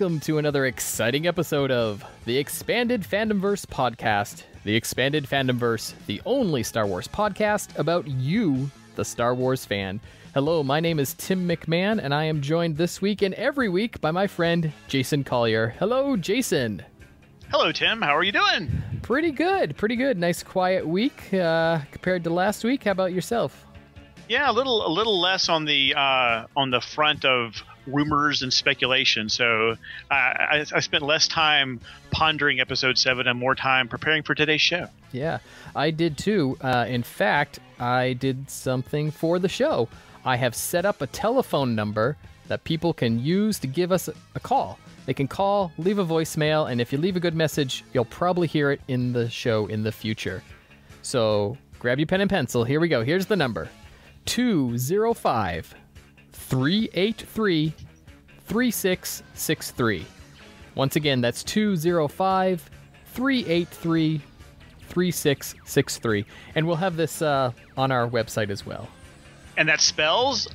welcome to another exciting episode of the Expanded Fandomverse podcast. The Expanded Fandomverse, the only Star Wars podcast about you, the Star Wars fan. Hello, my name is Tim McMahon, and I am joined this week and every week by my friend Jason Collier. Hello, Jason. Hello, Tim. How are you doing? Pretty good, pretty good. Nice quiet week compared to last week. How about yourself? Yeah, a little less on the front of rumors and speculation. So I spent less time pondering episode 7 and more time preparing for today's show. Yeah, I did too. In fact, I did something for the show. I have set up a telephone number that people can use to give us a call. They can call, leave a voicemail, and if you leave a good message, you'll probably hear it in the show in the future. So grab your pen and pencil. Here we go. Here's the number. 205-383-3663. Once again, that's 205-383-3663. And we'll have this on our website as well. And that spells?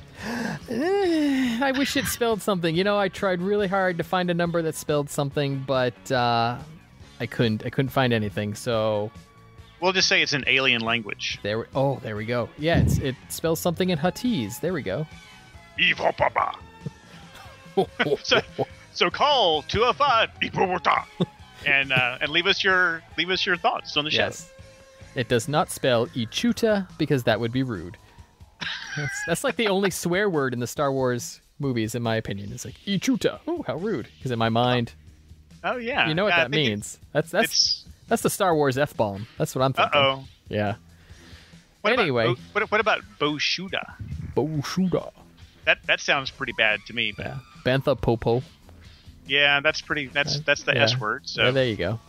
I wish it spelled something. You know, I tried really hard to find a number that spelled something, but I couldn't find anything, so... We'll just say it's an alien language. There we go. Yeah, it spells something in Huttese. There we go. Evo Papa. So call 205 and leave us your thoughts on the show. Yes. It does not spell Ichuta because that would be rude. That's like the only swear word in the Star Wars movies, in my opinion. It's like Ichuta. Oh, how rude! Because in my mind, oh yeah, you know what that means. That's the Star Wars F-bomb. That's what I'm thinking. Uh-oh. Yeah. What anyway. What about Boshuda? Boshuda. That sounds pretty bad to me. But... Yeah. Bantha Popo. Yeah, that's the S word. So yeah, there you go. All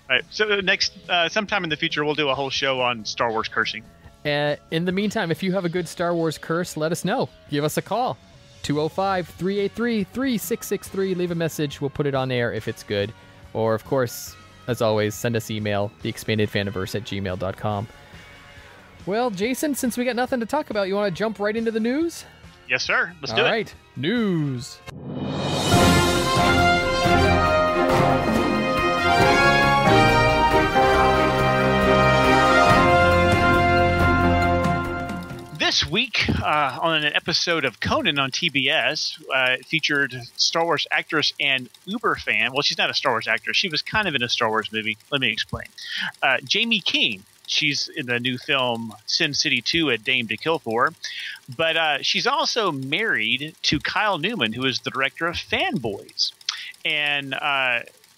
right. So next, sometime in the future, we'll do a whole show on Star Wars cursing. In the meantime, if you have a good Star Wars curse, let us know. Give us a call. 205-383-3663. Leave a message. We'll put it on air if it's good. Or, of course... As always, send us email, theexpandedfandomverse@gmail.com. Well, Jason, since we got nothing to talk about, you want to jump right into the news? Yes, sir. Let's do it. All right. News. This week, on an episode of Conan on TBS, it featured Star Wars actress and Uber fan. Well, she's not a Star Wars actress. She was kind of in a Star Wars movie. Let me explain. Jamie King. She's in the new film Sin City 2, A Dame to Kill For. But she's also married to Kyle Newman, who is the director of Fanboys. And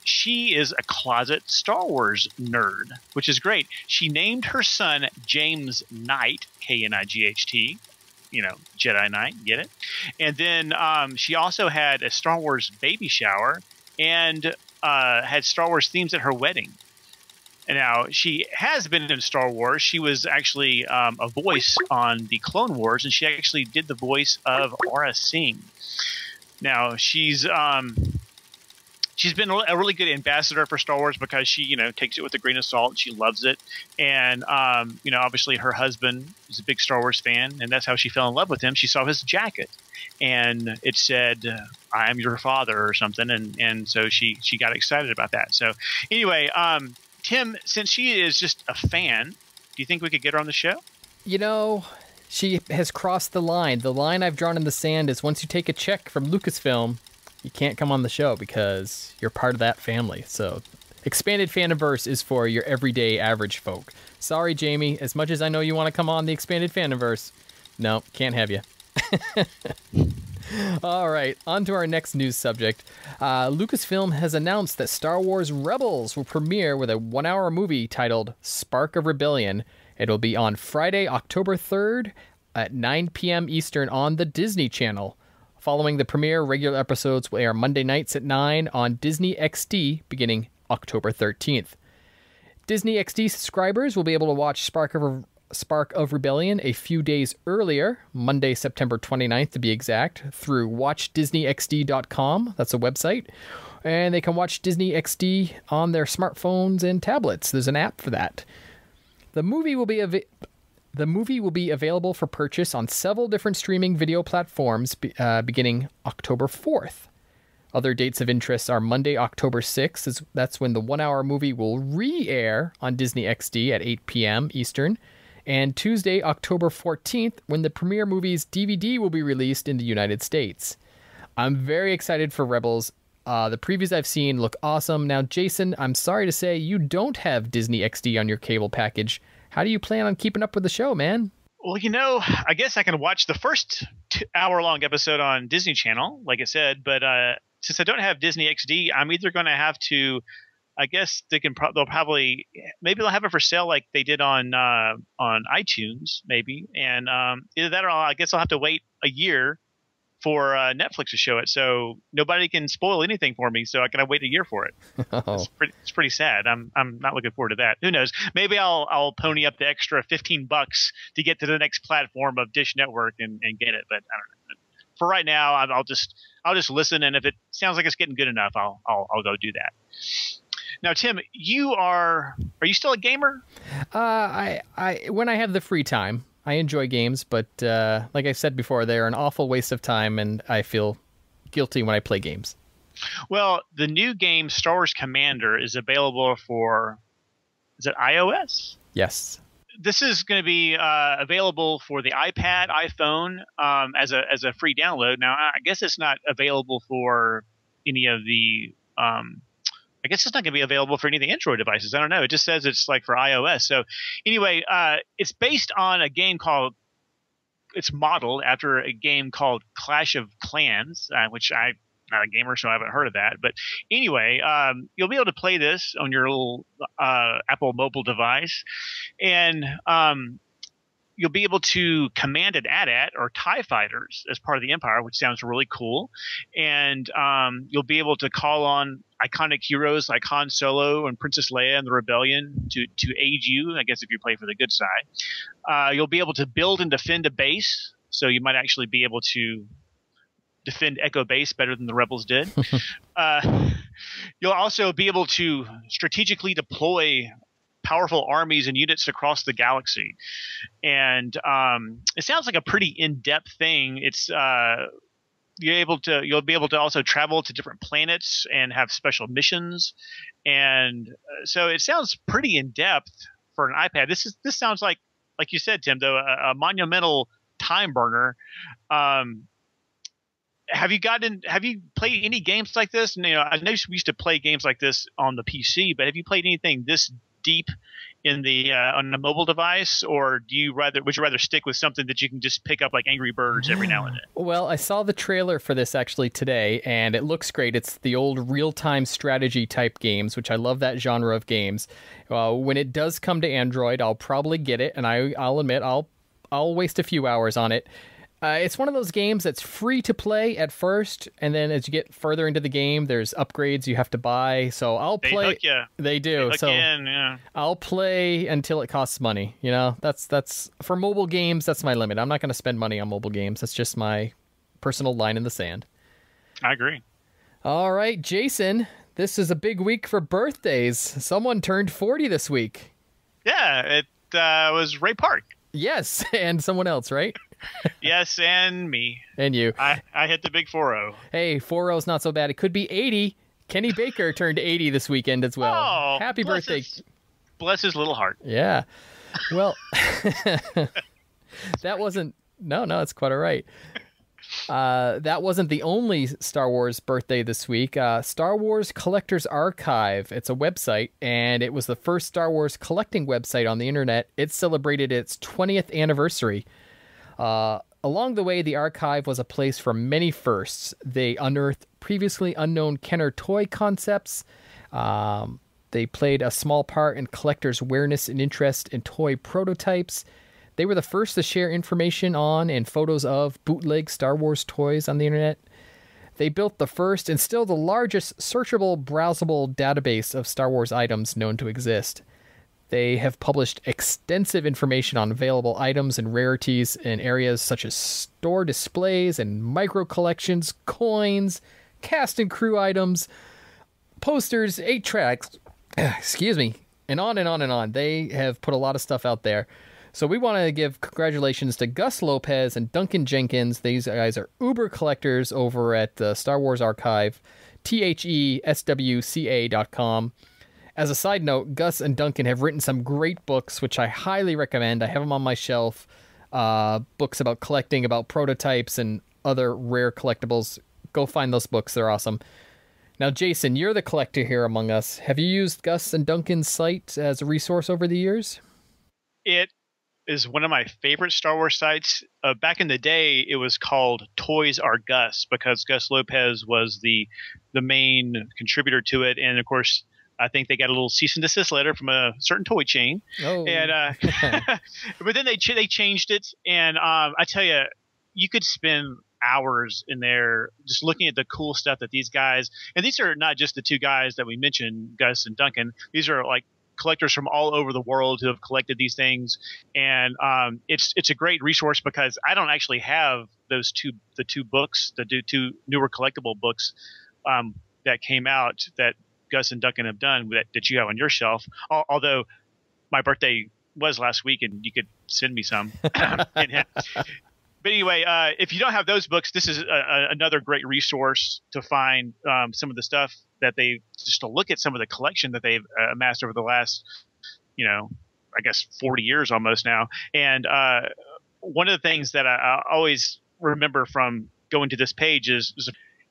she is a closet Star Wars nerd, which is great. She named her son James Knight, K-N-I-G-H-T, you know, Jedi Knight, get it? And then she also had a Star Wars baby shower and had Star Wars themes at her wedding. And now, she has been in Star Wars. She was actually a voice on the Clone Wars, and she actually did the voice of Aura Singh. Now, she's been a really good ambassador for Star Wars because she, you know, takes it with a grain of salt. She loves it. And, you know, obviously her husband is a big Star Wars fan, and that's how she fell in love with him. She saw his jacket, and it said, "I am your father," or something. And so she got excited about that. So anyway, Tim, since she is just a fan, do you think we could get her on the show? You know, she has crossed the line. The line I've drawn in the sand is once you take a check from Lucasfilm, you can't come on the show because you're part of that family. So Expanded Fandomverse is for your everyday average folk. Sorry, Jamie. As much as I know you want to come on the Expanded Fandomverse, no, can't have you. All right, on to our next news subject. Lucasfilm has announced that Star Wars Rebels will premiere with a 1-hour movie titled Spark of Rebellion. It'll be on Friday, October 3rd at 9 p.m. Eastern on the Disney Channel. Following the premiere, regular episodes will air Monday nights at 9 on Disney XD beginning October 13th. Disney XD subscribers will be able to watch Spark of Rebellion a few days earlier, Monday, September 29th to be exact, through watchdisneyxd.com. That's a website. And they can watch Disney XD on their smartphones and tablets. There's an app for that. The movie will be available for purchase on several different streaming video platforms beginning October 4th. Other dates of interest are Monday, October 6th. That's when the 1 hour movie will re-air on Disney XD at 8 p.m. Eastern. And Tuesday, October 14th, when the premiere movie's DVD will be released in the United States. I'm very excited for Rebels. The previews I've seen look awesome. Now, Jason, I'm sorry to say you don't have Disney XD on your cable package. How do you plan on keeping up with the show, man? Well, I guess I can watch the first hour-long episode on Disney Channel, like I said, but since I don't have Disney XD, I'm either going to have to, I guess they'll probably, maybe they'll have it for sale like they did on iTunes, maybe, and either that or I guess I'll have to wait a year for Netflix to show it, so nobody can spoil anything for me. So I gotta wait a year for it. Oh. It's pretty sad. I'm not looking forward to that. Who knows? Maybe I'll pony up the extra $15 to get to the next platform of Dish Network and get it. But I don't know. For right now, I'll just listen, and if it sounds like it's getting good enough, I'll go do that. Now, Tim, are you still a gamer? I when I have the free time. I enjoy games, but like I said before, they're an awful waste of time, and I feel guilty when I play games. Well, the new game Star Wars Commander is available for, is it iOS? Yes. This is going to be available for the iPad, iPhone as a free download. Now, I guess it's not available for any of the I guess it's not going to be available for any of the Android devices. I don't know. It just says it's like for iOS. So anyway, it's based on a game it's modeled after a game called Clash of Clans, which I'm not a gamer, so I haven't heard of that. But anyway, you'll be able to play this on your little Apple mobile device, and you'll be able to command an AT-AT or TIE fighters as part of the Empire, which sounds really cool. And you'll be able to call on iconic heroes like Han Solo and Princess Leia and the Rebellion to aid you, I guess, if you play for the good side. You'll be able to build and defend a base, so you might actually be able to defend Echo Base better than the Rebels did. You'll also be able to strategically deploy powerful armies and units across the galaxy. And it sounds like a pretty in-depth thing. It's you'll be able to also travel to different planets and have special missions. And so it sounds pretty in-depth for an iPad. This sounds like you said, Tim, though, a monumental time burner. Have you played any games like this? And, I know we used to play games like this on the PC, but have you played anything this deep in the on a mobile device, or would you rather stick with something that you can just pick up like Angry Birds every now and then? Well, I saw the trailer for this actually today, and it looks great. It's the old real-time strategy type games, which I love that genre of games. When it does come to Android, I'll probably get it, and I'll admit I'll waste a few hours on it. It's one of those games that's free to play at first, and then as you get further into the game, there's upgrades you have to buy. So I'll play. They hook you. They do. They hook you in, yeah. I'll play until it costs money. That's for mobile games. That's my limit. I'm not going to spend money on mobile games. That's just my personal line in the sand. I agree. All right, Jason. This is a big week for birthdays. Someone turned 40 this week. Yeah, it was Ray Park. Yes, and someone else, right? Yes, and me. And you. I hit the big 4-0. Hey, 4-0's not so bad. It could be 80. Kenny Baker turned 80 this weekend as well. Oh, happy birthday. Bless his little heart. Yeah. Well, that wasn't... No, it's quite all right. That wasn't the only Star Wars birthday this week. Star Wars Collectors Archive. It's a website, and it was the first Star Wars collecting website on the internet. It celebrated its 20th anniversary. Along the way, the archive was a place for many firsts. They unearthed previously unknown Kenner toy concepts. They played a small part in collectors' awareness and interest in toy prototypes. They were the first to share information on and photos of bootleg Star Wars toys on the internet. They built the first and still the largest searchable, browsable database of Star Wars items known to exist. They have published extensive information on available items and rarities in areas such as store displays and micro collections, coins, cast and crew items, posters, 8-tracks, excuse me, and on and on and on. They have put a lot of stuff out there. So we want to give congratulations to Gus Lopez and Duncan Jenkins. These guys are uber collectors over at the Star Wars Archive. THESWCA.com. As a side note, Gus and Duncan have written some great books, which I highly recommend. I have them on my shelf. Books about collecting, about prototypes, and other rare collectibles. Go find those books. They're awesome. Now, Jason, you're the collector here among us. Have you used Gus and Duncan's site as a resource over the years? It is one of my favorite Star Wars sites. Back in the day, it was called Toys R Gus because Gus Lopez was the main contributor to it. And, of course, I think they got a little cease and desist letter from a certain toy chain. Oh. And, but then they changed it. And I tell you, you could spend hours in there just looking at the cool stuff that these guys, and these are not just the two guys that we mentioned, Gus and Duncan. These are like collectors from all over the world who have collected these things. And it's a great resource because I don't actually have the two books, the two newer collectible books that came out that Gus and Duncan have done that you have on your shelf. Although my birthday was last week and you could send me some. But anyway, if you don't have those books, this is another great resource to find some of the stuff that just to look at some of the collection that they've amassed over the last, I guess 40 years almost now. And one of the things that I always remember from going to this page is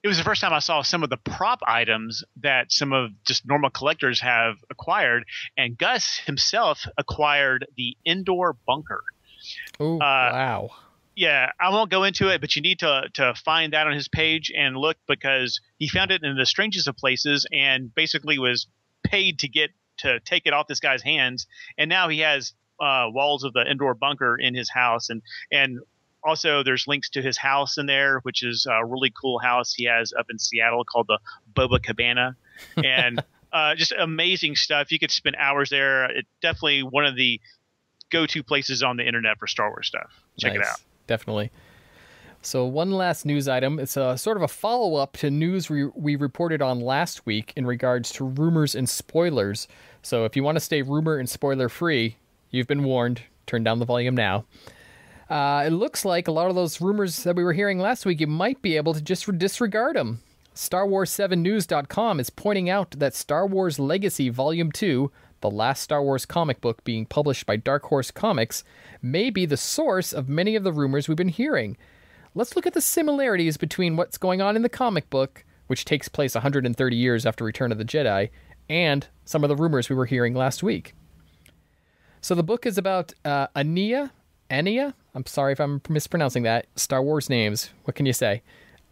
it was the first time I saw some of the prop items that some of just normal collectors have acquired. And Gus himself acquired the indoor bunker. Oh, wow. Yeah, I won't go into it, but you need to find that on his page and look because he found it in the strangest of places and basically was paid to take it off this guy's hands. And now he has walls of the indoor bunker in his house. And also there's links to his house in there, which is a really cool house he has up in Seattle called the Boba Cabana. And just amazing stuff. You could spend hours there. It's definitely one of the go-to places on the internet for Star Wars stuff. Check it out. Definitely. So one last news item. It's a sort of a follow-up to news we reported on last week in regards to rumors and spoilers. So if you want to stay rumor and spoiler free, you've been warned. Turn down the volume now. It looks like a lot of those rumors that we were hearing last week, you might be able to just disregard them. StarWars7News.com is pointing out that Star Wars Legacy Volume 2, the last Star Wars comic book being published by Dark Horse Comics, may be the source of many of the rumors we've been hearing. Let's look at the similarities between what's going on in the comic book, which takes place 130 years after Return of the Jedi, and some of the rumors we were hearing last week. So the book is about Ania? I'm sorry if I'm mispronouncing that. Star Wars names. What can you say?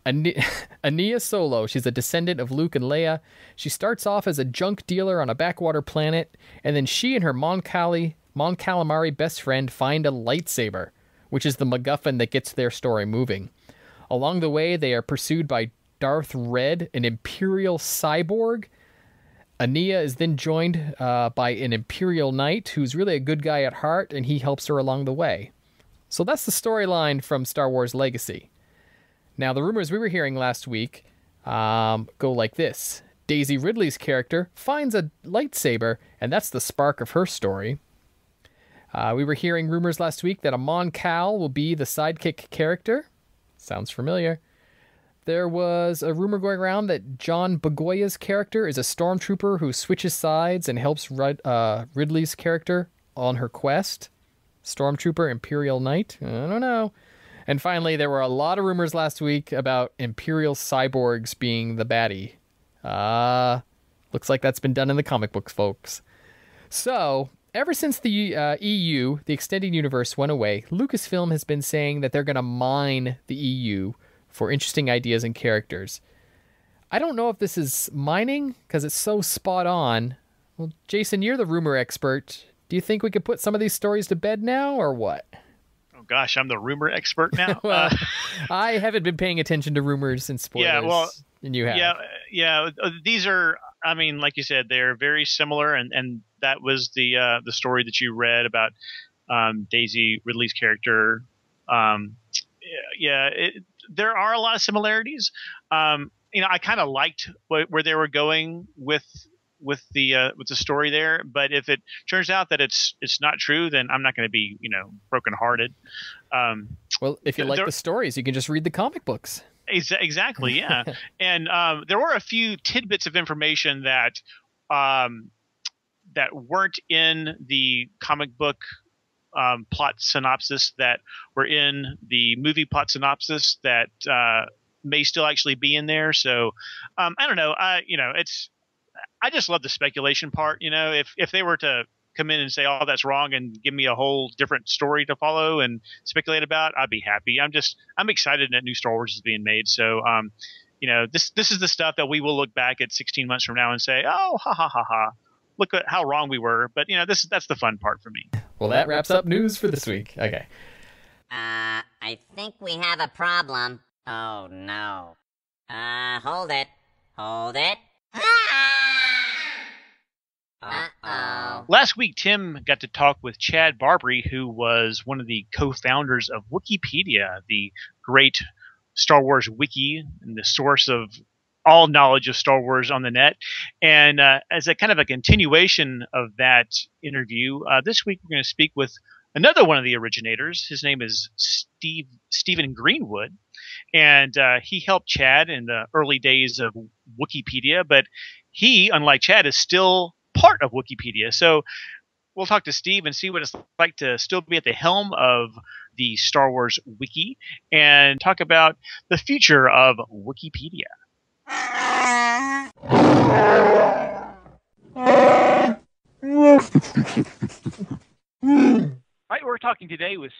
Ania Solo. She's a descendant of Luke and Leia. She starts off as a junk dealer on a backwater planet, and then she and her Mon Calamari best friend find a lightsaber, which is the MacGuffin that gets their story moving. Along the way, they are pursued by Darth Red, an Imperial cyborg. Ania is then joined by an Imperial Knight who's really a good guy at heart, and he helps her along the way. So that's the storyline from Star Wars Legacy. Now, the rumors we were hearing last week go like this. Daisy Ridley's character finds a lightsaber, and that's the spark of her story. We were hearing rumors last week that a Mon Cal will be the sidekick character. Sounds familiar. There was a rumor going around that John Bogoya's character is a stormtrooper who switches sides and helps Ridley's character on her quest. Stormtrooper, Imperial Knight? I don't know. And finally, there were a lot of rumors last week about Imperial cyborgs being the baddie. Looks like that's been done in the comic books, folks. So, ever since the EU, the Extended Universe, went away, Lucasfilm has been saying that they're going to mine the EU for interesting ideas and characters. I don't know if this is mining, because it's so spot on. Well, Jason, you're the rumor expert. Do you think we could put some of these stories to bed now, or what? Oh, gosh, I'm the rumor expert now. Well, I haven't been paying attention to rumors and spoilers. Yeah, well, and you have. Yeah. These are, I mean, like you said, they're very similar, and that was the story that you read about Daisy Ridley's character. There are a lot of similarities. I kind of liked where they were going with the story there, but if it turns out that it's not true, then I'm not going to be brokenhearted. Well, if you like the stories, you can just read the comic books. Exactly, yeah. And there were a few tidbits of information um, that weren't in the comic book plot synopsis that were in the movie plot synopsis that may still actually be in there. So I don't know. I just love the speculation part. If they were to come in and say, "Oh, that's wrong," and give me a whole different story to follow and speculate about, I'd be happy. I'm excited that new Star Wars is being made. So this is the stuff that we will look back at 16 months from now and say, "Oh, ha ha ha ha." Look at how wrong we were. But that's the fun part for me. Well, that wraps up news for this week. Okay. I think we have a problem. Oh, no. Hold it. Hold it. Uh-oh. Last week, Tim got to talk with Chad Barbary, who was one of the co-founders of Wookieepedia, the great Star Wars wiki and the source of all knowledge of Star Wars on the net. And as a kind of a continuation of that interview, this week we're going to speak with another one of the originators. His name is Steven Greenwood, and he helped Chad in the early days of Wookieepedia, but he, unlike Chad, is still part of Wookieepedia. So we'll talk to Steve and see what it's like to still be at the helm of the Star Wars wiki and talk about the future of Wookieepedia. Right, we're talking today with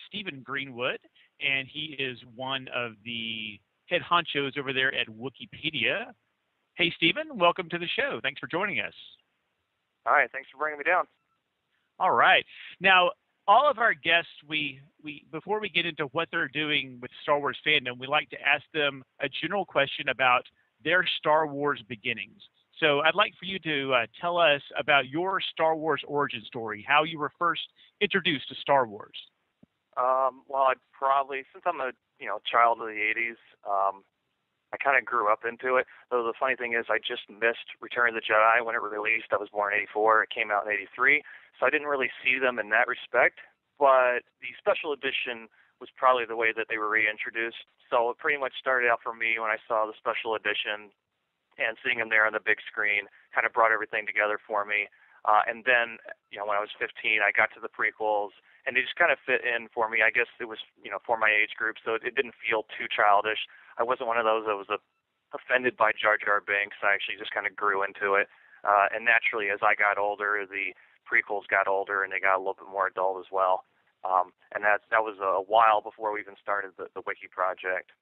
Steven Greenwood, and he is one of the head honchos over there at Wookieepedia. Hey, Steven, welcome to the show. Thanks for joining us. All right, thanks for bringing me down. All right. Now, all of our guests, we before we get into what they're doing with Star Wars fandom, we like to ask them a general question about their Star Wars beginnings. So I'd like for you to tell us about your Star Wars origin story, how you were first introduced to Star Wars. Well, I'd probably, since I'm a child of the 80s, I kind of grew up into it. Though the funny thing is, I just missed Return of the Jedi when it released. I was born in '84. It came out in '83, so I didn't really see them in that respect. But the special edition was probably the way that they were reintroduced. So it pretty much started out for me when I saw the special edition, and seeing them there on the big screen kind of brought everything together for me. And then, when I was 15, I got to the prequels, and they just kind of fit in for me. I guess it was, for my age group, so it didn't feel too childish. I wasn't one of those that was offended by Jar Jar Binks. I actually just kind of grew into it. And naturally, as I got older, the prequels got older, and they got a little bit more adult as well. And that was a while before we even started the Wiki project.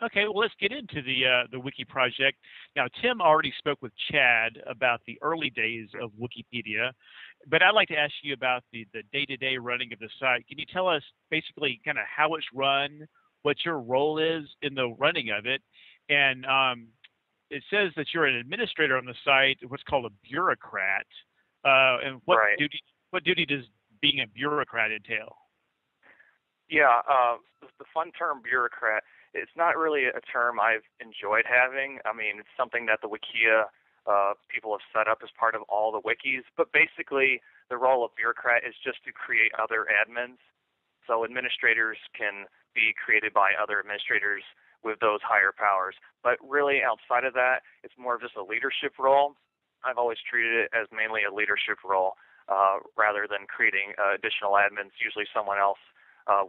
Okay, well, let's get into the Wiki project. Now, Tim already spoke with Chad about the early days of Wookieepedia, but I'd like to ask you about the day-to-day running of the site. Can you tell us basically kind of how it's run, what your role is in the running of it? And it says that you're an administrator on the site, what's called a bureaucrat. And what duty does being a bureaucrat entail? Yeah, the fun term bureaucrat, it's not really a term I've enjoyed having. I mean, it's something that the Wikia people have set up as part of all the wikis. But basically, the role of bureaucrat is just to create other admins. So administrators can be created by other administrators with those higher powers. But really, outside of that, it's more of just a leadership role. I've always treated it as mainly a leadership role rather than creating additional admins. Usually someone else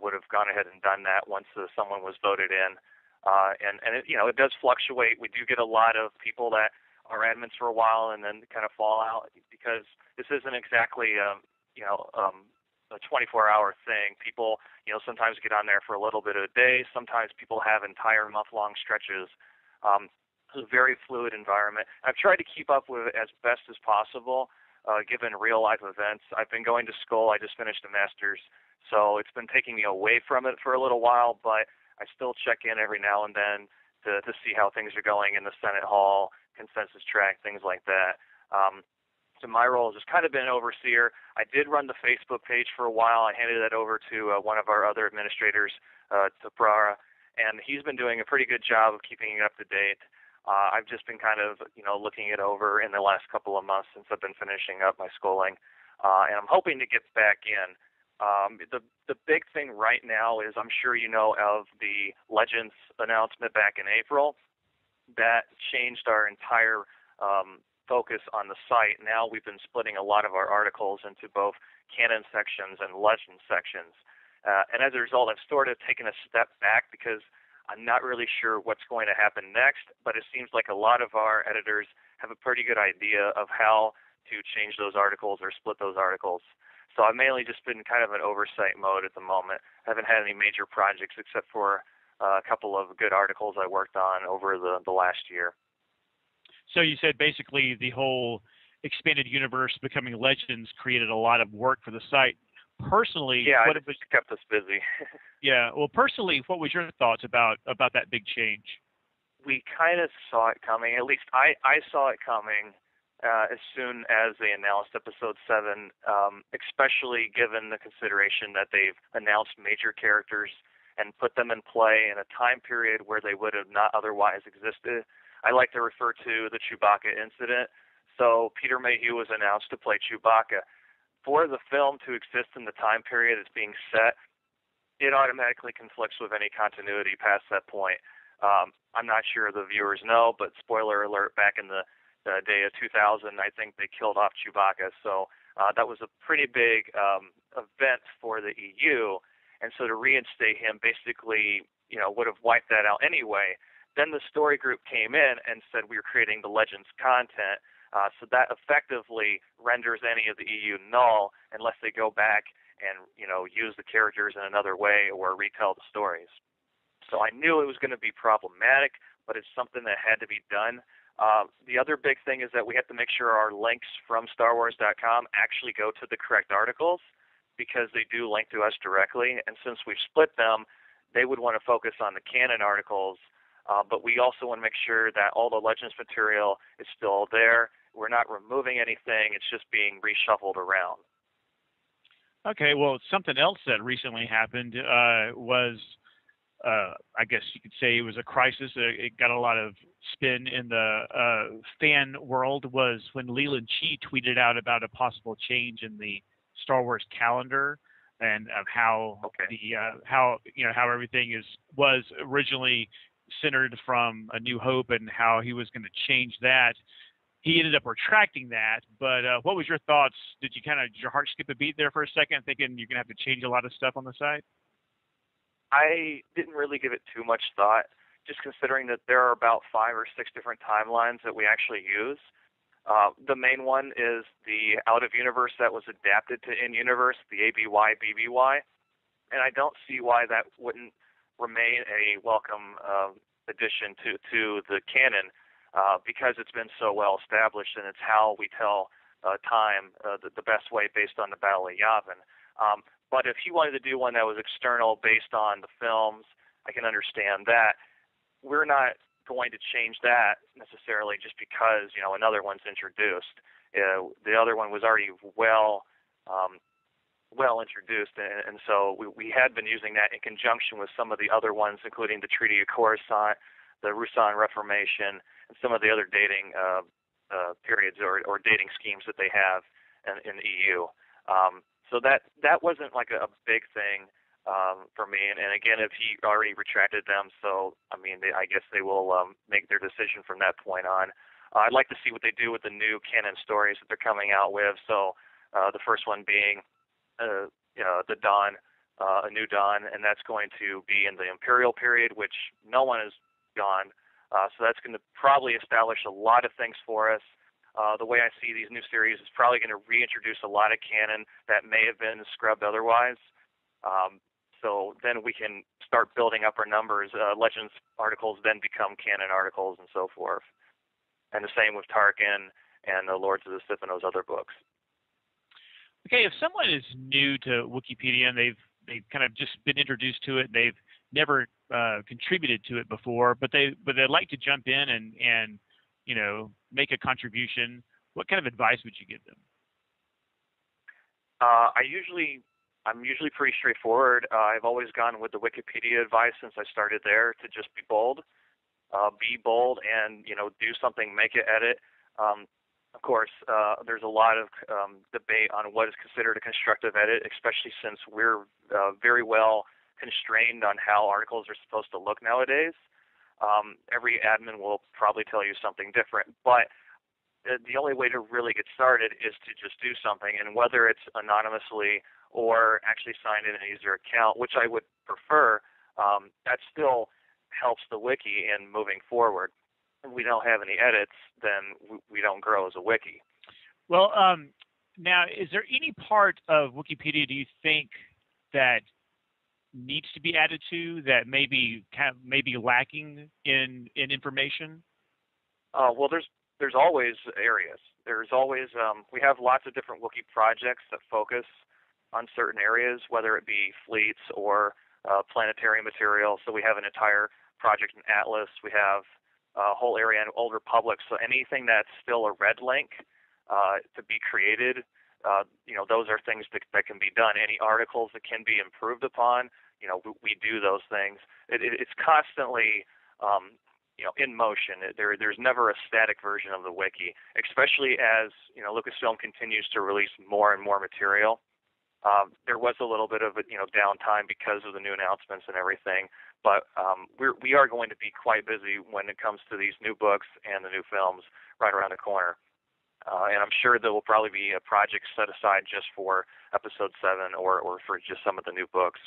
would have gone ahead and done that once someone was voted in. And it does fluctuate. We do get a lot of people that are admins for a while and then kind of fall out because this isn't exactly a 24-hour thing. People, sometimes get on there for a little bit of a day. Sometimes people have entire month-long stretches. It's a very fluid environment. I've tried to keep up with it as best as possible, given real-life events. I've been going to school. I just finished a master's, so it's been taking me away from it for a little while, but I still check in every now and then to see how things are going in the Senate Hall, consensus track, things like that. So my role has just kind of been overseer. I did run the Facebook page for a while. I handed that over to one of our other administrators, to Prara, and he's been doing a pretty good job of keeping it up to date. I've just been kind of, looking it over in the last couple of months since I've been finishing up my schooling, and I'm hoping to get back in. The big thing right now is, I'm sure you know of the Legends announcement back in April. That changed our entire focus on the site. Now we've been splitting a lot of our articles into both canon sections and legend sections. And as a result, I've sort of taken a step back because I'm not really sure what's going to happen next, but it seems like a lot of our editors have a pretty good idea of how to change those articles or split those articles. So I've mainly just been kind of in oversight mode at the moment. I haven't had any major projects except for a couple of good articles I worked on over the last year. So you said basically the whole expanded universe becoming Legends created a lot of work for the site. Personally, yeah, it kept us busy. Yeah, well, personally, what was your thoughts about that big change? We kind of saw it coming. At least I saw it coming as soon as they announced Episode 7, especially given the consideration that they've announced major characters and put them in play in a time period where they would have not otherwise existed. I like to refer to the Chewbacca incident. So Peter Mayhew was announced to play Chewbacca. For the film to exist in the time period it's being set, it automatically conflicts with any continuity past that point. I'm not sure the viewers know, but spoiler alert, back in the day of 2000, I think they killed off Chewbacca. So that was a pretty big event for the EU. And so to reinstate him basically, would have wiped that out anyway. Then the story group came in and said we were creating the Legends content. So that effectively renders any of the EU null unless they go back and use the characters in another way or retell the stories. So I knew it was going to be problematic, but it's something that had to be done. The other big thing is that we have to make sure our links from StarWars.com actually go to the correct articles because they do link to us directly. And since we've split them, they would want to focus on the canon articles. But we also want to make sure that all the Legends material is still there. We're not removing anything. It's just being reshuffled around. Okay, well, something else that recently happened was, I guess you could say it was a crisis. It got a lot of spin in the fan world, was when Leland Chee tweeted out about a possible change in the Star Wars calendar and of how how everything was originally centered from A New Hope and how he was going to change that. He ended up retracting that, but what was your thoughts? Did your heart skip a beat there for a second, thinking you're going to have to change a lot of stuff on the site? I didn't really give it too much thought, just considering that there are about 5 or 6 different timelines that we actually use. The main one is the out-of-universe that was adapted to in-universe, the ABY, BBY, and I don't see why that wouldn't remain a welcome addition to the canon because it's been so well established and it's how we tell time the best way based on the Battle of Yavin. But if he wanted to do one that was external based on the films, I can understand that. We're not going to change that necessarily just because another one's introduced. The other one was already well introduced, and so we had been using that in conjunction with some of the other ones, including the Treaty of Coruscant, the Rusan Reformation, and some of the other dating periods or dating schemes that they have in the EU. So that wasn't like a big thing for me. And again, if he already retracted them, so I mean, I guess they will make their decision from that point on. I'd like to see what they do with the new canon stories that they're coming out with. So the first one being the Dawn, A New Dawn, and that's going to be in the Imperial period, which no one has gone. So that's going to probably establish a lot of things for us. The way I see these new series is probably going to reintroduce a lot of canon that may have been scrubbed otherwise. So then we can start building up our numbers. Legends articles then become canon articles and so forth. And the same with Tarkin and the Lords of the Sith and those other books. Okay, if someone is new to Wookieepedia and they've kind of just been introduced to it, they've never contributed to it before, but they'd like to jump in and make a contribution, what kind of advice would you give them? I'm usually pretty straightforward. I've always gone with the Wikipedia advice since I started there to just be bold and do something, make it, edit. Of course, there's a lot of debate on what is considered a constructive edit, especially since we're very well constrained on how articles are supposed to look nowadays. Every admin will probably tell you something different, but the only way to really get started is to just do something, and whether it's anonymously or actually sign in a user account, which I would prefer, that still helps the wiki in moving forward. If we don't have any edits, then we don't grow as a wiki. Well, now, is there any part of Wookieepedia do you think that needs to be added to that maybe lacking in information? Well, there's always areas. There's always we have lots of different Wookiee projects that focus on certain areas, whether it be fleets or planetary material. So we have an entire project in Atlas. We have a whole area in Old Republic. So anything that's still a red link to be created, those are things that can be done. Any articles that can be improved upon, we do those things. It's constantly in motion. There's never a static version of the wiki, especially as Lucasfilm continues to release more and more material. There was a little bit of downtime because of the new announcements and everything, but we are going to be quite busy when it comes to these new books and the new films right around the corner. And I'm sure there will probably be a project set aside just for Episode 7 or for just some of the new books.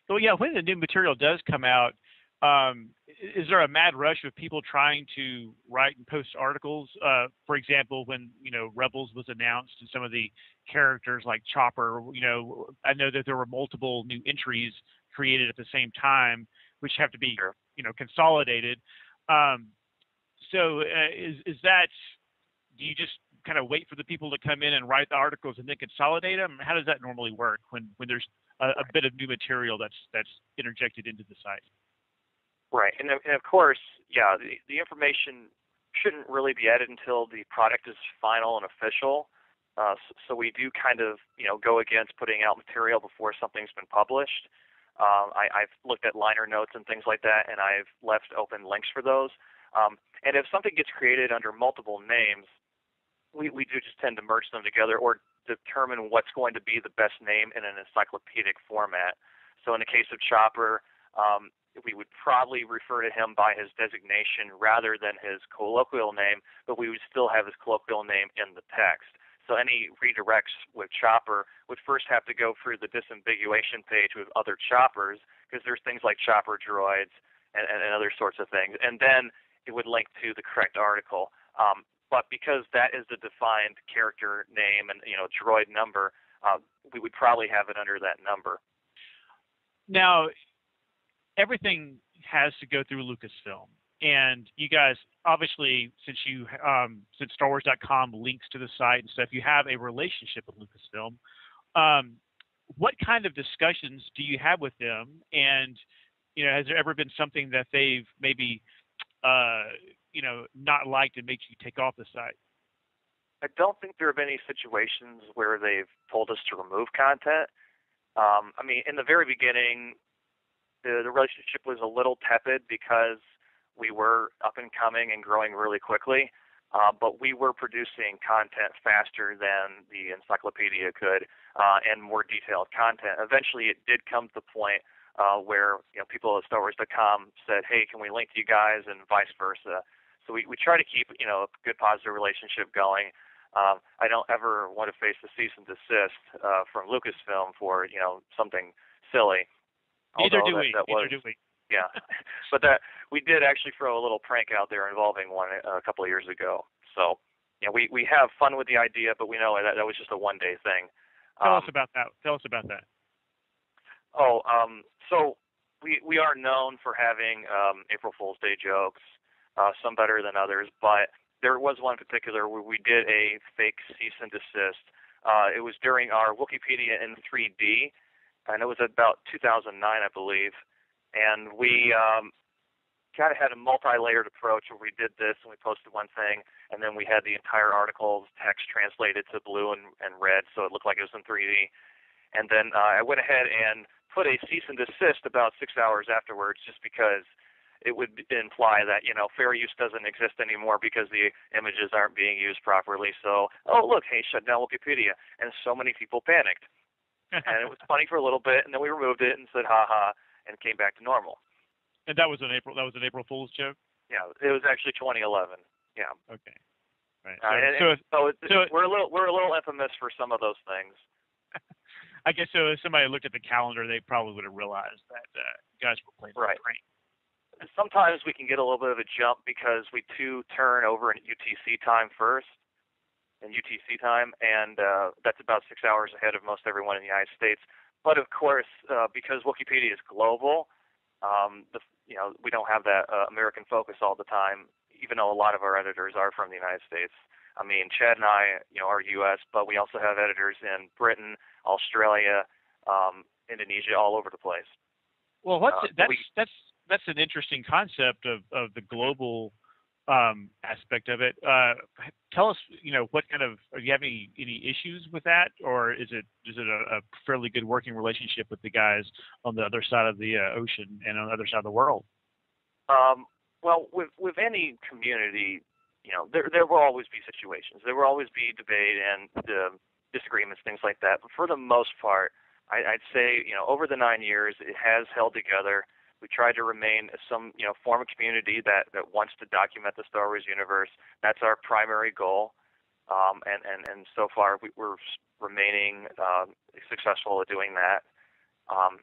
Well, yeah, when the new material does come out, is there a mad rush of people trying to write and post articles? For example, when Rebels was announced and some of the characters like Chopper, I know that there were multiple new entries created at the same time, which have to be consolidated. So is that? Do you just kind of wait for the people to come in and write the articles and then consolidate them? How does that normally work when there's a bit of new material that's interjected into the site? Right, and of course, yeah, the information shouldn't really be added until the product is final and official. So we do kind of, go against putting out material before something's been published. I've looked at liner notes and things like that, and I've left open links for those. And if something gets created under multiple names, we do just tend to merge them together or determine what's going to be the best name in an encyclopedic format. So in the case of Chopper, we would probably refer to him by his designation rather than his colloquial name, but we would still have his colloquial name in the text. So any redirects with Chopper would first have to go through the disambiguation page with other Choppers, because there's things like Chopper droids and other sorts of things. And then it would link to the correct article. But because that is the defined character name and droid number, we would probably have it under that number. Now, everything has to go through Lucasfilm, and you guys obviously, since StarWars.com links to the site and stuff, you have a relationship with Lucasfilm. What kind of discussions do you have with them? And has there ever been something that they've maybe not liked and makes you take off the site? I don't think there have been any situations where they've told us to remove content. In the very beginning, the relationship was a little tepid because we were up and coming and growing really quickly, but we were producing content faster than the encyclopedia could, and more detailed content. Eventually, it did come to the point where people at StarWars.com said, "Hey, can we link to you guys?" and vice versa. So we try to keep a good positive relationship going. I don't ever want to face the cease and desist from Lucasfilm for something silly. Neither do we. Yeah, but we did actually throw a little prank out there involving one a couple of years ago. So we have fun with the idea, but we know that was just a one-day thing. Tell us about that. So we are known for having April Fool's Day jokes, some better than others, but there was one in particular where we did a fake cease and desist. It was during our Wookieepedia in 3D, and it was about 2009, I believe. And we kind of had a multi-layered approach where we did this and we posted one thing, and then we had the entire article's text translated to blue and red, so it looked like it was in 3D. And then I went ahead and put a cease and desist about 6 hours afterwards, just because it would imply that, fair use doesn't exist anymore because the images aren't being used properly. So, oh, look, hey, shut down Wookieepedia. And so many people panicked. And it was funny for a little bit, and then we removed it and said, ha-ha, and came back to normal. And that was an April Fool's joke? Yeah, it was actually 2011. Yeah. Okay. Right. So we're a little infamous for some of those things. I guess so. If somebody looked at the calendar, they probably would have realized that guys were playing right. prank. Sometimes we can get a little bit of a jump because we turn over in UTC time first, and that's about 6 hours ahead of most everyone in the United States. But of course, because Wookieepedia is global, we don't have that American focus all the time, even though a lot of our editors are from the United States. I mean, Chad and I, are U.S., but we also have editors in Britain, Australia, Indonesia, all over the place. Well, that's an interesting concept of the global aspect of it. Tell us, what kind of, do you have any issues with that, or is it a fairly good working relationship with the guys on the other side of the ocean and on the other side of the world? Well, with any community, there will always be situations. There will always be debate and disagreements, things like that. But for the most part, I'd say, over the 9 years, it has held together. We try to remain some, form of community that wants to document the Star Wars universe. That's our primary goal. And so far, we're remaining successful at doing that.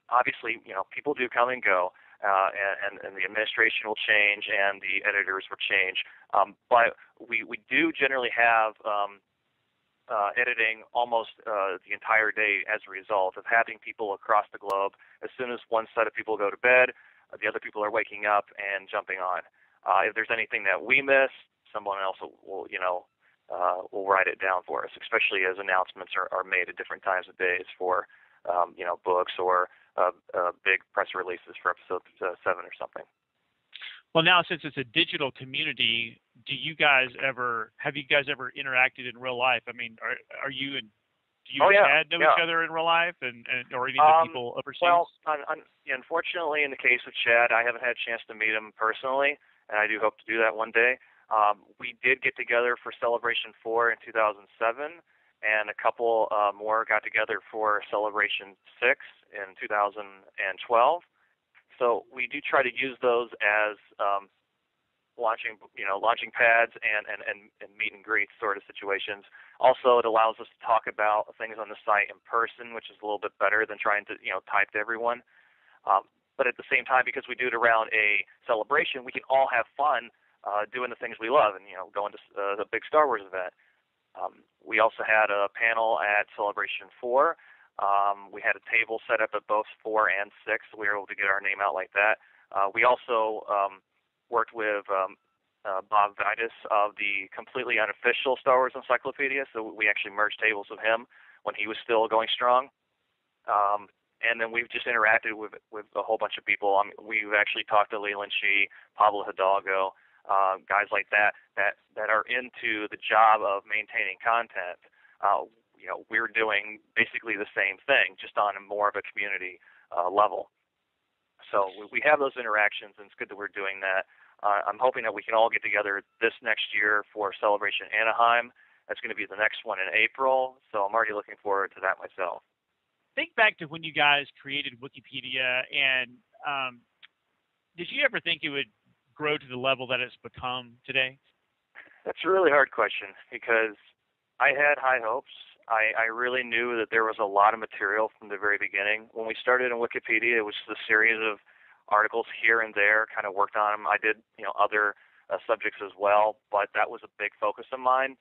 Obviously, people do come and go. And the administration will change and the editors will change. But we do generally have editing almost the entire day as a result of having people across the globe. As soon as one set of people go to bed, the other people are waking up and jumping on. If there's anything that we miss, someone else will write it down for us, especially as announcements are made at different times of days for books or big press releases for episode 7 or something. Well, now since it's a digital community, have you guys ever interacted in real life? I mean, do you and Chad know each other in real life, and or any of the people overseas? Well, unfortunately, in the case of Chad, I haven't had a chance to meet him personally, and I do hope to do that one day. We did get together for Celebration 4 in 2007. And a couple more got together for Celebration 6 in 2012. So we do try to use those as launching pads and meet and greet sort of situations. Also, it allows us to talk about things on the site in person, which is a little bit better than trying to type to everyone. But at the same time, because we do it around a celebration, we can all have fun doing the things we love and going to the big Star Wars event. We also had a panel at Celebration 4. We had a table set up at both 4 and 6, so we were able to get our name out like that. We also worked with Bob Vitus of the completely unofficial Star Wars Encyclopedia, so we actually merged tables with him when he was still going strong. And then we've just interacted with a whole bunch of people. We've actually talked to Leland Shee, Pablo Hidalgo, guys like that are into the job of maintaining content. We're doing basically the same thing, just on more of a community level. So we have those interactions, and it's good that we're doing that. I'm hoping that we can all get together this next year for Celebration Anaheim. That's going to be the next one in April, so I'm already looking forward to that myself. Think back to when you guys created Wookieepedia, and did you ever think it would grow to the level that it's become today? That's a really hard question because I had high hopes. I really knew that there was a lot of material from the very beginning. When we started in Wookieepedia, it was just a series of articles here and there, kind of worked on them. I did, other subjects as well, but that was a big focus of mine.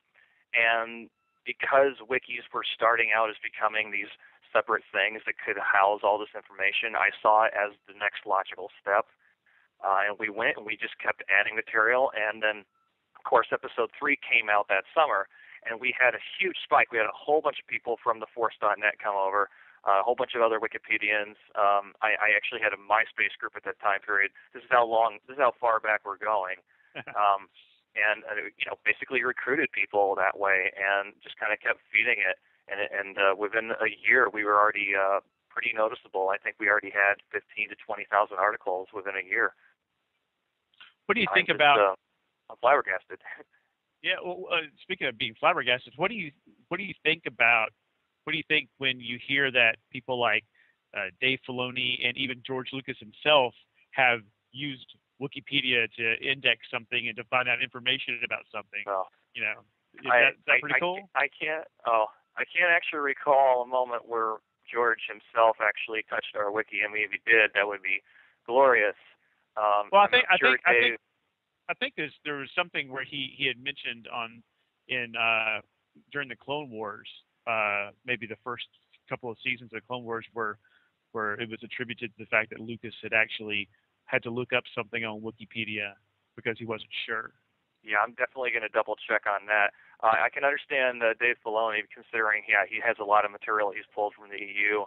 And because wikis were starting out as becoming these separate things that could house all this information, I saw it as the next logical step. And we went and we just kept adding material. And then, of course, episode 3 came out that summer, and we had a huge spike. We had a whole bunch of people from the Force.net come over, a whole bunch of other Wikipedians. I actually had a MySpace group at that time period. This is how far back we're going. And basically recruited people that way and just kind of kept feeding it. And within a year, we were already pretty noticeable. I think we already had 15,000 to 20,000 articles within a year. What do you think about? I'm flabbergasted. Yeah. Well, speaking of being flabbergasted, what do you think about? What do you think when you hear that people like Dave Filoni and even George Lucas himself have used Wookieepedia to index something and to find out information about something? Well, you know, is that pretty cool? I can't actually recall a moment where George himself actually touched our wiki. I mean, if he did, that would be glorious. Well, I think there was something where he had mentioned during the Clone Wars, maybe the first couple of seasons of Clone Wars, where it was attributed to the fact that Lucas had actually had to look up something on Wookieepedia because he wasn't sure. Yeah, I'm definitely going to double check on that. I can understand Dave Filoni, considering he has a lot of material he's pulled from the EU,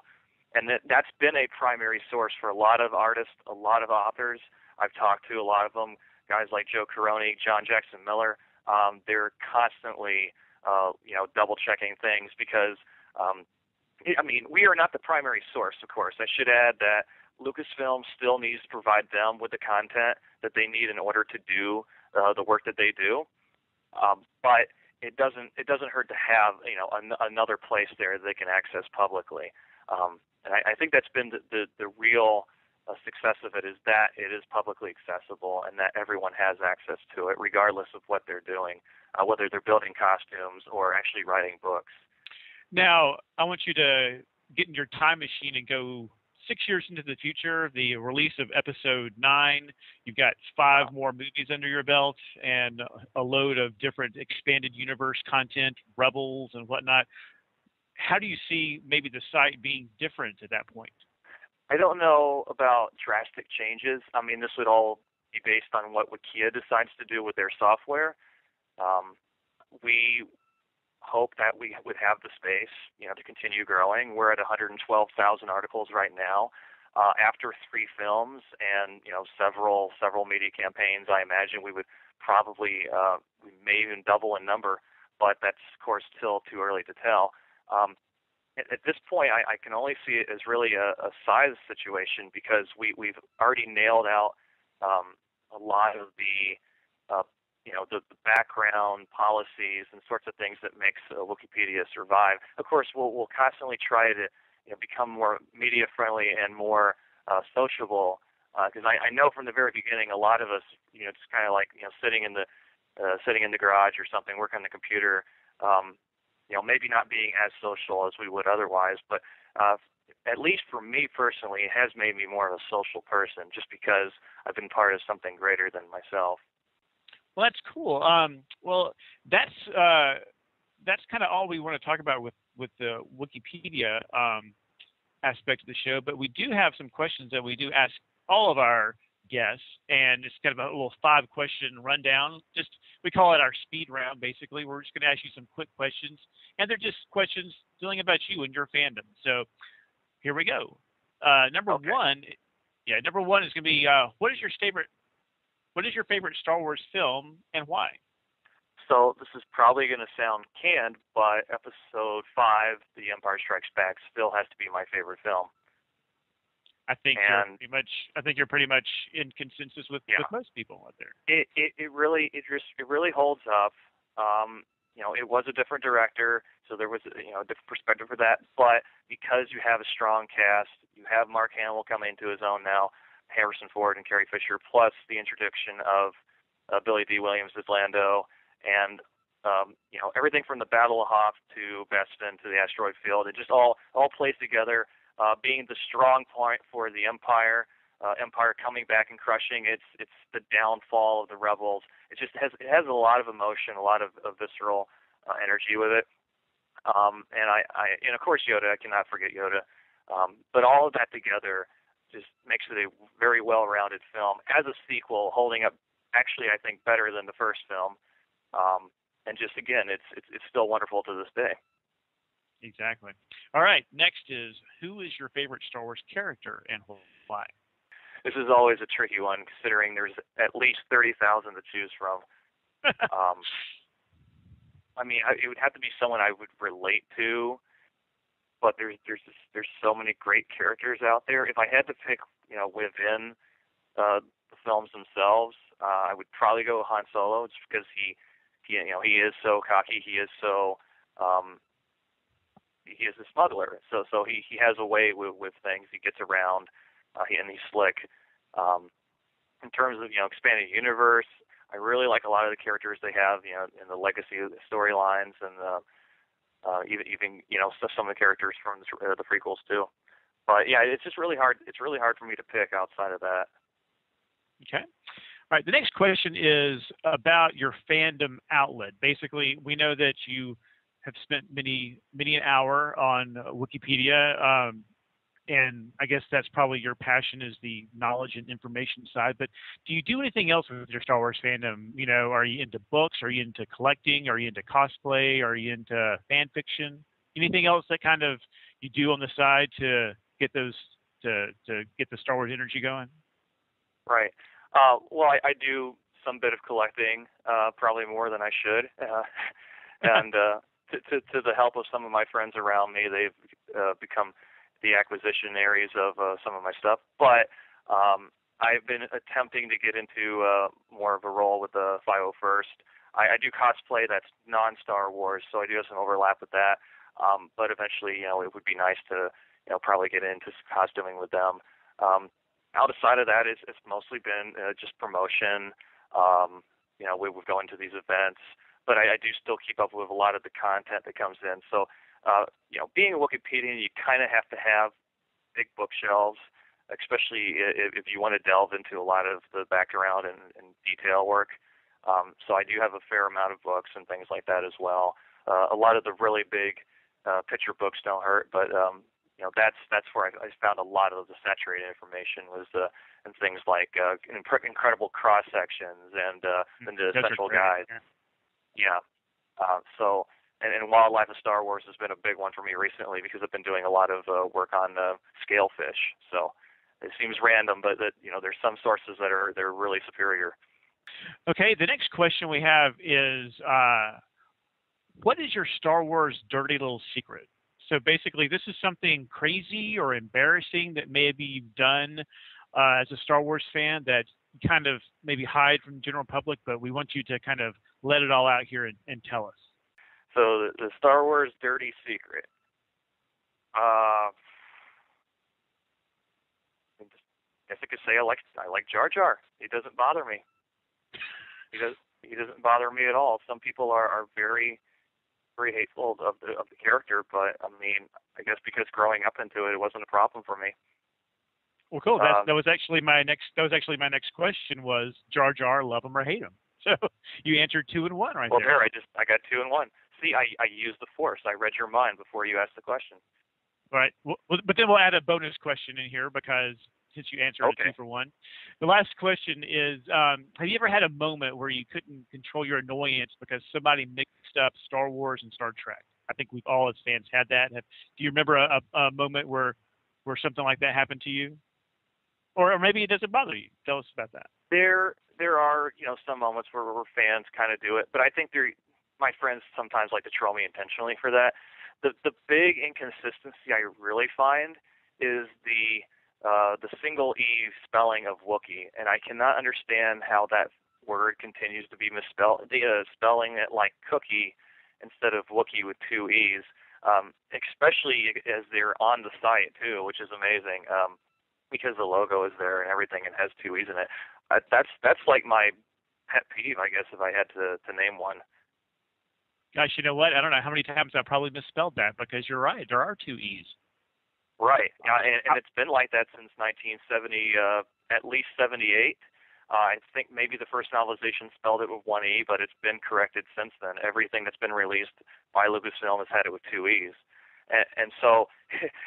and that's been a primary source for a lot of artists, a lot of authors. I've talked to a lot of them, guys like Joe Caroni, John Jackson Miller. They're constantly, double checking things because, we are not the primary source, of course. I should add that Lucasfilm still needs to provide them with the content that they need in order to do the work that they do. But it doesn't hurt to have another place there that they can access publicly. And I think that's been the real success of it, is that it is publicly accessible and that everyone has access to it, regardless of what they're doing, whether they're building costumes or actually writing books. Now, I want you to get in your time machine and go 6 years into the future, the release of Episode 9. You've got 5 more movies under your belt and a load of different expanded universe content, Rebels and whatnot. How do you see maybe the site being different at that point? I don't know about drastic changes. I mean, this would all be based on what Wookieepedia decides to do with their software. We hope that we would have the space, to continue growing. We're at 112,000 articles right now. After 3 films and, several media campaigns, I imagine we would probably, we may even double in number, but that's, of course, still too early to tell. At this point, I can only see it as really a size situation because we've already nailed out a lot of the background policies and sorts of things that makes Wookieepedia survive. Of course, we'll constantly try to become more media friendly and more sociable because I know from the very beginning a lot of us just kind of like sitting in the garage or something, working on the computer. Maybe not being as social as we would otherwise, but at least for me personally, it has made me more of a social person just because I've been part of something greater than myself. Well, that's cool. Well, that's kind of all we want to talk about with the Wookieepedia aspect of the show. But we do have some questions that we do ask all of our guests, and it's kind of a little 5-question rundown. We call it our speed round. Basically, we're just going to ask you some quick questions, and they're just questions dealing about you and your fandom. So here we go. Number one is going to be what is your favorite Star Wars film and why? So this is probably going to sound canned, but Episode 5, The Empire Strikes Back, still has to be my favorite film. I think you're pretty much in consensus with most people out there. It really holds up. It was a different director, so there was a different perspective for that. But because you have a strong cast, you have Mark Hamill coming into his own now, Harrison Ford and Carrie Fisher, plus the introduction of Billy D. Williams as Lando, and everything from the Battle of Hoth to Bespin to the asteroid field. It just all plays together. Being the strong point for the Empire coming back and crushing. It's the downfall of the rebels. It has a lot of emotion, a lot of visceral energy with it. And of course Yoda. I cannot forget Yoda. But all of that together just makes it a very well-rounded film. As a sequel, holding up actually I think better than the first film. And just again, it's still wonderful to this day. Exactly. All right. Next is, who is your favorite Star Wars character and why? This is always a tricky one, considering there's at least 30,000 to choose from. It would have to be someone I would relate to, but there's so many great characters out there. If I had to pick, within the films themselves, I would probably go Han Solo just because he is so cocky. He is so he is a smuggler. So he has a way with things. He gets around, and he's slick. In terms of expanding universe, I really like a lot of the characters they have in the legacy storylines, and even some of the characters from the prequels too. But yeah, it's just really hard. It's really hard for me to pick outside of that. Okay. All right. The next question is about your fandom outlet. Basically, we know that you have spent many an hour on Wookieepedia, and I guess that's probably your passion, is the knowledge and information side. But do you do anything else with your Star Wars fandom? Are you into books? Are you into collecting? Are you into cosplay? Are you into fan fiction? Anything else that kind of you do on the side to get those to get the Star Wars energy going? Right. Well, I do some bit of collecting, probably more than I should, and to the help of some of my friends around me, they've become the acquisitionaries of some of my stuff. But I've been attempting to get into more of a role with the 501st. I do cosplay that's non-Star Wars, so I do have some overlap with that. But eventually, it would be nice to probably get into costuming with them. Outside of that, it's mostly been just promotion. We're going to these events, but I do still keep up with a lot of the content that comes in. So, being a Wookieepedian, you kind of have to have big bookshelves, especially if you want to delve into a lot of the background and detail work. So I do have a fair amount of books and things like that as well. A lot of the really big picture books don't hurt, but that's where I found a lot of the saturated information was and things like incredible cross sections and the central guide. Yeah. And Wildlife of Star Wars has been a big one for me recently because I've been doing a lot of work on scale fish. So it seems random, but there's some sources they're really superior. Okay, the next question we have is, what is your Star Wars dirty little secret? So basically, this is something crazy or embarrassing that maybe you've done as a Star Wars fan that you kind of maybe hide from the general public, but we want you to kind of let it all out here and tell us. So the Star Wars dirty secret. I guess I could say I like Jar Jar. He doesn't bother me. He doesn't bother me at all. Some people are very, very hateful of the character, but I mean, I guess because growing up into it wasn't a problem for me. Well, cool. That was actually my next question was Jar Jar, love him or hate him. So you answered 2 in 1 right there. Well, I got 2 in 1. See, I used the Force. I read your mind before you asked the question. All right. Well, but then we'll add a bonus question in here because since you answered it 2 for 1. The last question is, have you ever had a moment where you couldn't control your annoyance because somebody mixed up Star Wars and Star Trek? I think we've all as fans had that. Do you remember a moment where something like that happened to you? Or maybe it doesn't bother you. Tell us about that. There are, some moments where fans kind of do it, but I think my friends sometimes like to troll me intentionally for that. The big inconsistency I really find is the single E spelling of Wookiee, and I cannot understand how that word continues to be misspelled. Spelling it like cookie instead of Wookiee with 2 E's, especially as they're on the site too, which is amazing because the logo is there and everything and has 2 E's in it. That's like my pet peeve, I guess, if I had to name one. Gosh, you know what? I don't know how many times I probably misspelled that because you're right. There are 2 E's. Right. And it's been like that since 1970, at least 78. I think maybe the first novelization spelled it with 1 E, but it's been corrected since then. Everything that's been released by Lucasfilm has had it with 2 E's. And so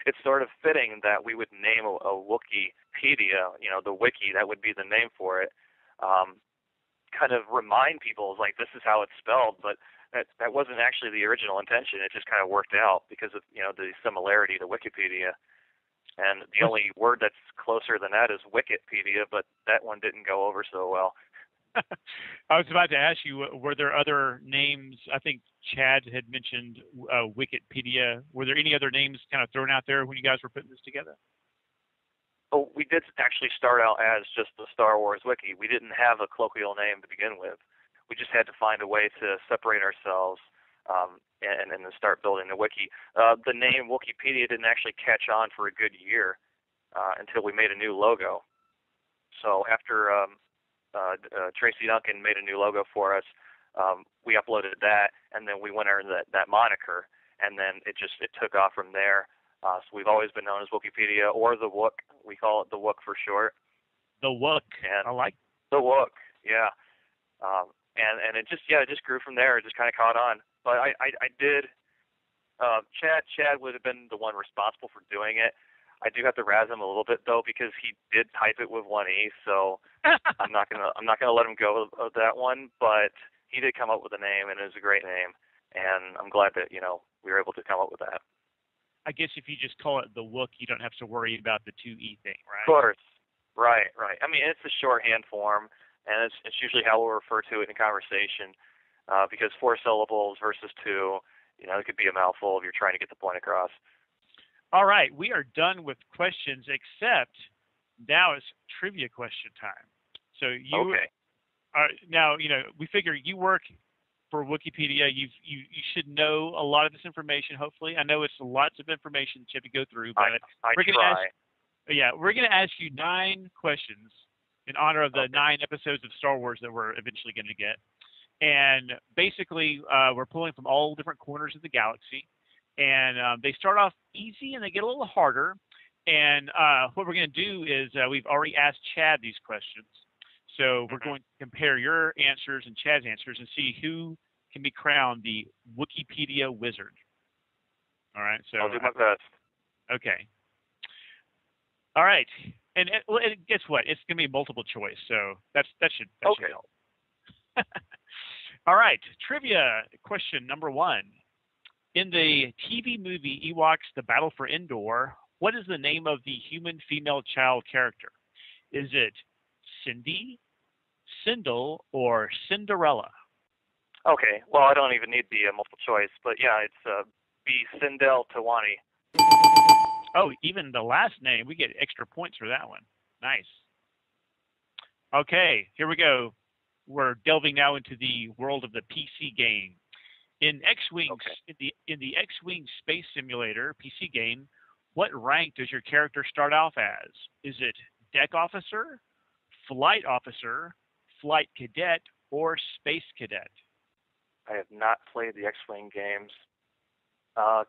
it's sort of fitting that we would name a Wookieepedia, the wiki, that would be the name for it, kind of remind people, like, this is how it's spelled, but that wasn't actually the original intention. It just kind of worked out because of, the similarity to Wikipedia. And the only word that's closer than that is Wikipedia, but that one didn't go over so well. I was about to ask you, were there other names? I think Chad had mentioned Wikipedia. Were there any other names kind of thrown out there when you guys were putting this together? Oh, we did actually start out as just the Star Wars Wiki. We didn't have a colloquial name to begin with. We just had to find a way to separate ourselves and then start building the wiki. The name Wookieepedia didn't actually catch on for a good year until we made a new logo. So after Tracy Duncan made a new logo for us, we uploaded that, and then we went under that moniker, and then it took off from there. So we've always been known as Wookieepedia, or the Wook. We call it the Wook for short. The Wook. And I like the Wook. Yeah. And it just grew from there. It just kind of caught on. But I did. Chad would have been the one responsible for doing it. I do have to razz him a little bit though, because he did type it with one E. So I'm not gonna let him go of that one. But he did come up with a name, and it was a great name. And I'm glad that we were able to come up with that. I guess if you just call it the Wook, you don't have to worry about the 2E thing, right? Of course. Right. I mean, it's the shorthand form, and it's usually how we'll refer to it in conversation, because 4 syllables versus 2, it could be a mouthful if you're trying to get the point across. All right, we are done with questions, except now it's trivia question time. So Okay. Now, we figure you work for Wookieepedia. You should know a lot of this information, hopefully. I know it's lots of information that you have to go through, but we're going to ask you 9 questions in honor of the 9 episodes of Star Wars that we're eventually going to get. And basically, we're pulling from all different corners of the galaxy. And they start off easy and they get a little harder. And what we're going to do is we've already asked Chad these questions. So we're going to compare your answers and Chad's answers and see who can be crowned the Wookieepedia wizard. All right. So I'll do my best. Okay. All right. And guess what? It's going to be multiple choice. So that should help. All right. Trivia question number 1. In the TV movie Ewoks: The Battle for Endor, what is the name of the human female child character? Is it Cindy, Sindel, or Cinderella? Okay. Well, I don't even need the multiple choice, but yeah, it's B. Sindel Tawani. Oh, even the last name, we get extra points for that one. Nice. Okay, here we go. We're delving now into the world of the PC game. In X-Wing, in the X-Wing Space Simulator PC game, what rank does your character start off as? Is it Deck Officer, Flight Officer, Flight Cadet, or Space Cadet? I have not played the X-Wing games.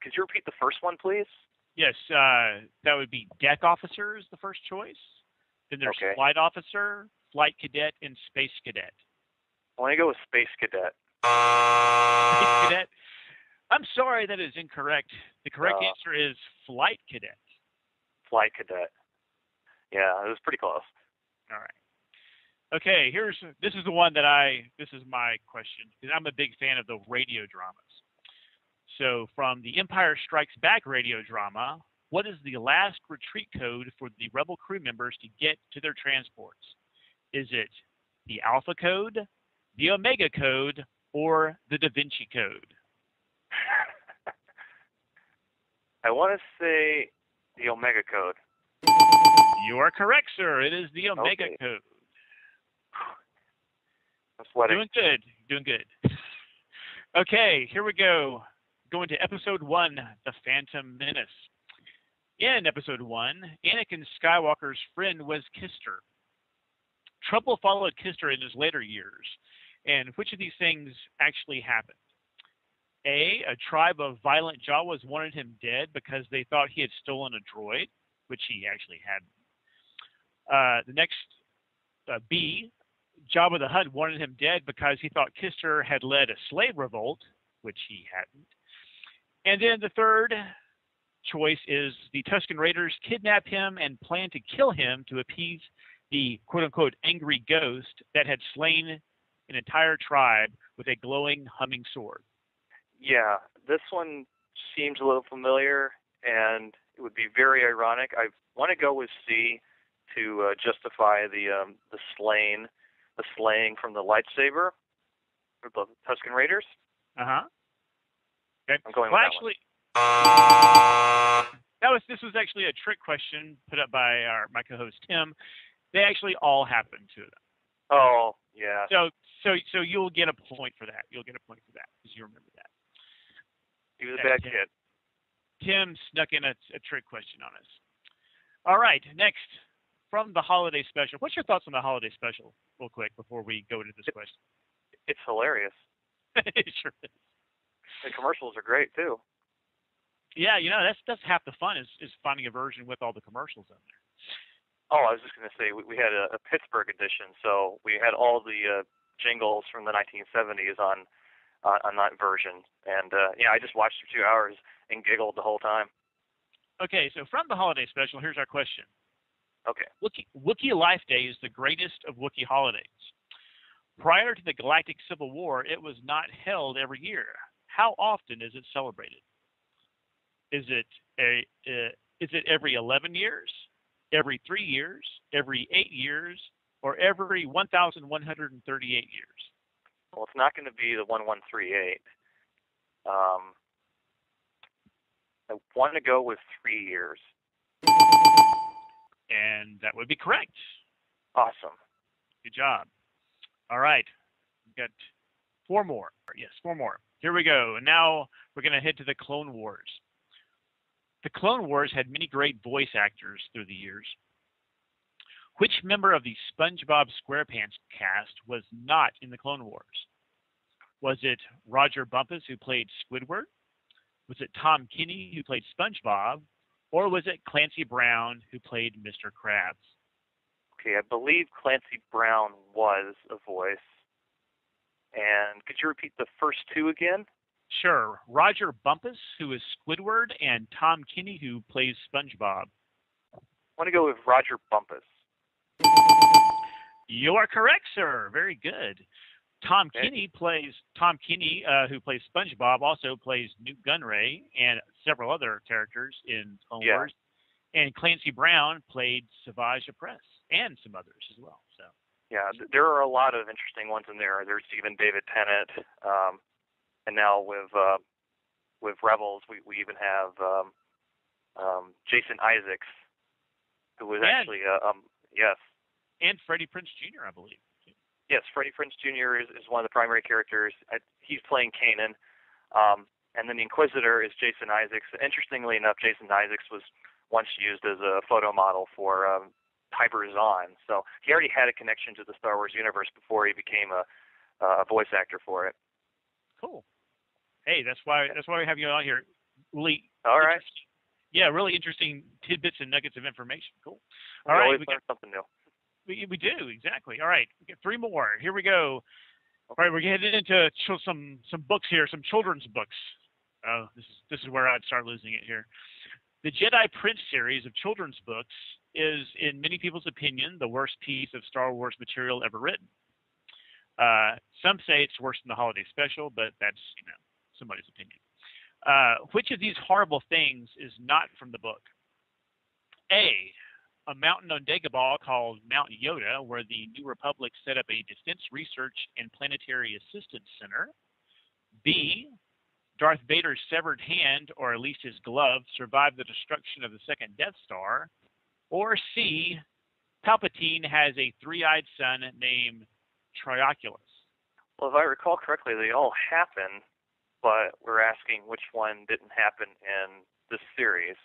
Could you repeat the first one, please? Yes, that would be Deck Officer is the first choice. Then there's Flight Officer, Flight Cadet, and Space Cadet. I want to go with Space Cadet. Space Cadet? I'm sorry, that is incorrect. The correct answer is Flight Cadet. Flight Cadet. Yeah, it was pretty close. All right. Okay, this is my question, because I'm a big fan of the radio dramas. So from the Empire Strikes Back radio drama, what is the last retreat code for the Rebel crew members to get to their transports? Is it the Alpha Code, the Omega Code, or the Da Vinci Code? I want to say the Omega Code. You are correct, sir. It is the Omega Code. I'm sweating. Doing good. Okay, here we go. Going to Episode 1, The Phantom Menace. In Episode 1, Anakin Skywalker's friend was Kister. Trouble followed Kister in his later years. And which of these things actually happened? A tribe of violent Jawas wanted him dead because they thought he had stolen a droid, which he actually hadn't. The next, B, Jabba the Hutt wanted him dead because he thought Kister had led a slave revolt, which he hadn't. And then the third choice is the Tusken Raiders kidnapped him and planned to kill him to appease the quote-unquote angry ghost that had slain an entire tribe with a glowing, humming sword. Yeah, this one seems a little familiar, and it would be very ironic. I want to go with C to justify the slaying from the lightsaber for the Tusken Raiders. Uh-huh. Okay. I'm going well, with actually, this this was actually a trick question put up by my co-host Tim. They actually all happened to them. Oh, yeah. So you'll get a point for that. You'll get a point for that because you remember that. He was a bad kid. Tim snuck in a trick question on us. All right, next, from the holiday special. What's your thoughts on the holiday special, real quick, before we go into this question? It's hilarious. It sure is. The commercials are great, too. Yeah, that's half the fun is finding a version with all the commercials in there. Oh, I was just going to say, we had a Pittsburgh edition, so we had all the jingles from the 1970s on that version. And, I just watched for 2 hours and giggled the whole time. Okay, so from the holiday special, here's our question. Okay. Wookiee Life Day is the greatest of Wookiee holidays. Prior to the Galactic Civil War, it was not held every year. How often is it celebrated? Is it every 11 years, every 3 years, every 8 years, or every 1,138 years? Well, it's not going to be the 1138. I want to go with 3 years. And that would be correct. Awesome. Good job. All right. We've got 4 more. Yes, 4 more. Here we go. And now we're going to head to the Clone Wars. The Clone Wars had many great voice actors through the years. Which member of the SpongeBob SquarePants cast was not in the Clone Wars? Was it Roger Bumpus, who played Squidward? Was it Tom Kenny, who played SpongeBob? Or was it Clancy Brown, who played Mr. Krabs? Okay, I believe Clancy Brown was a voice. And could you repeat the first 2 again? Sure. Roger Bumpus, who is Squidward, and Tom Kenny, who plays SpongeBob. I want to go with Roger Bumpus. You are correct, sir. Very good. Tom Kenny, who plays SpongeBob, also plays Newt Gunray and several other characters in Clone Wars. And Clancy Brown played Savage Opress and some others as well. So. Yeah, there are a lot of interesting ones in there. There's even David Tennant, and now with Rebels, we even have Jason Isaacs, who was actually yes. And Freddie Prinze Jr., I believe. Yes, Freddie Prinze Jr. is one of the primary characters. He's playing Kanan. And then the Inquisitor is Jason Isaacs. Interestingly enough, Jason Isaacs was once used as a photo model for Hyper Zahn. So he already had a connection to the Star Wars universe before he became a voice actor for it. Cool. Hey, that's why we have you on here. Really. All right. Yeah, really interesting tidbits and nuggets of information. Cool. All right. We learn something new. We do, exactly. All right, we get 3 more. Here we go. All right, we're getting into some books here, some children's books. This is where I'd start losing it here. The Jedi Prince series of children's books is, in many people's opinion, the worst piece of Star Wars material ever written. Some say it's worse than the holiday special, but that's somebody's opinion. Which of these horrible things is not from the book? A mountain on Dagobah called Mount Yoda, where the New Republic set up a defense research and planetary assistance center. B, Darth Vader's severed hand, or at least his glove, survived the destruction of the second Death Star. Or C, Palpatine has a 3-eyed son named Trioculus. Well, if I recall correctly, they all happen, but we're asking which one didn't happen in this series.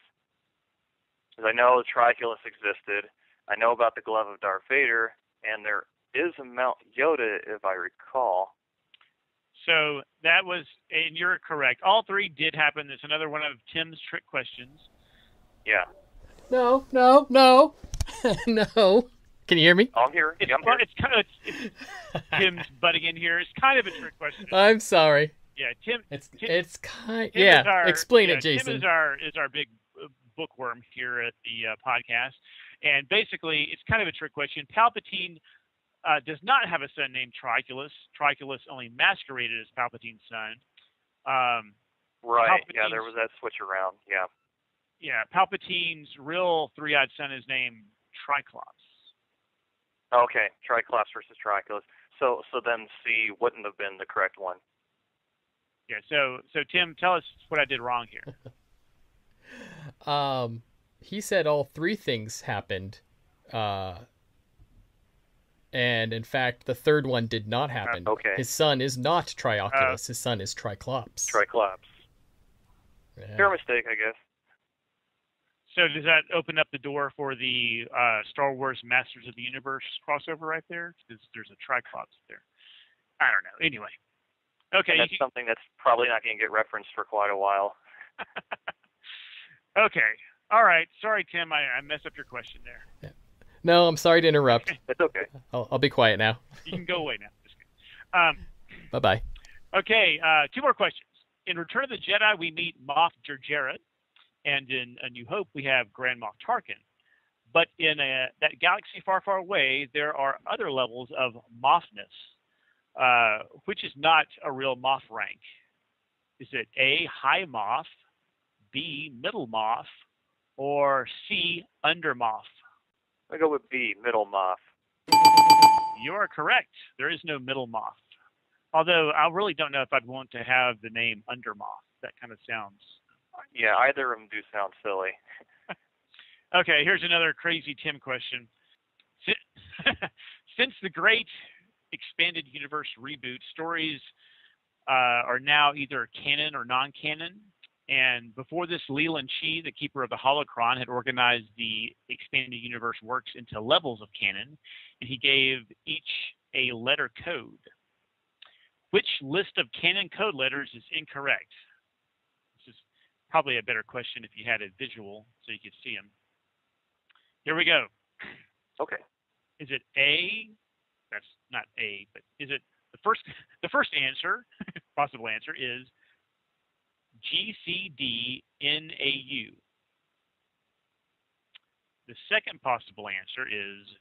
Because I know Trioculus existed, I know about the glove of Darth Vader, and there is a Mount Yoda, if I recall. So that was, and you're correct. All 3 did happen. It's another one of Tim's trick questions. Yeah. No. No. Can you hear me? I'm here. It's Tim's butting in here. It's kind of a trick question. I'm sorry. Yeah, Tim. It's kind. Yeah. Explain it, Jason. Tim is our big bookworm here at the podcast, and basically it's kind of a trick question. Palpatine does not have a son named Trioculus. Trioculus only masqueraded as Palpatine's son. Right. Yeah, there was that switch around. Yeah. Yeah, Palpatine's real 3-eyed son is named Triclops. Okay, Triclops versus Trioculus. So then C wouldn't have been the correct one. Yeah. So Tim, tell us what I did wrong here. he said all three things happened. And in fact, the third one did not happen. Okay. His son is not Trioculus. His son is Triclops. Triclops. Yeah. Fair mistake, I guess. So does that open up the door for the Star Wars Masters of the Universe crossover right there? Because there's a Triclops there. I don't know. Anyway. Okay. And that's something that's probably not going to get referenced for quite a while. Okay. All right. Sorry, Tim. I messed up your question there. Yeah. No, I'm sorry to interrupt. It's okay. I'll be quiet now. You can go away now. Just kidding. Bye-bye. Okay. Two more questions. In Return of the Jedi, we meet Moff Jerjerrod. And in A New Hope, we have Grand Moff Tarkin. But in that galaxy far, far away, there are other levels of Moffness, which is not a real Moff rank. Is it A, High Moff, B, Middle Moff, or C, Under Moff? I'm going to go with B, Middle Moff. You are correct. There is no Middle Moff. Although I really don't know if I'd want to have the name Under Moff. That kind of sounds... Yeah, either of them do sound silly. Okay, here's another crazy Tim question. Since the great expanded universe reboot, stories are now either canon or non-canon. And before this, Leland Chi, the keeper of the Holocron, had organized the expanded universe works into levels of canon, and he gave each a letter code. Which list of canon code letters is incorrect? Probably a better question if you had a visual so you could see them. Here we go. Okay. Is it A? That's not A, but is it the first answer, possible answer is GCDNAU. The second possible answer is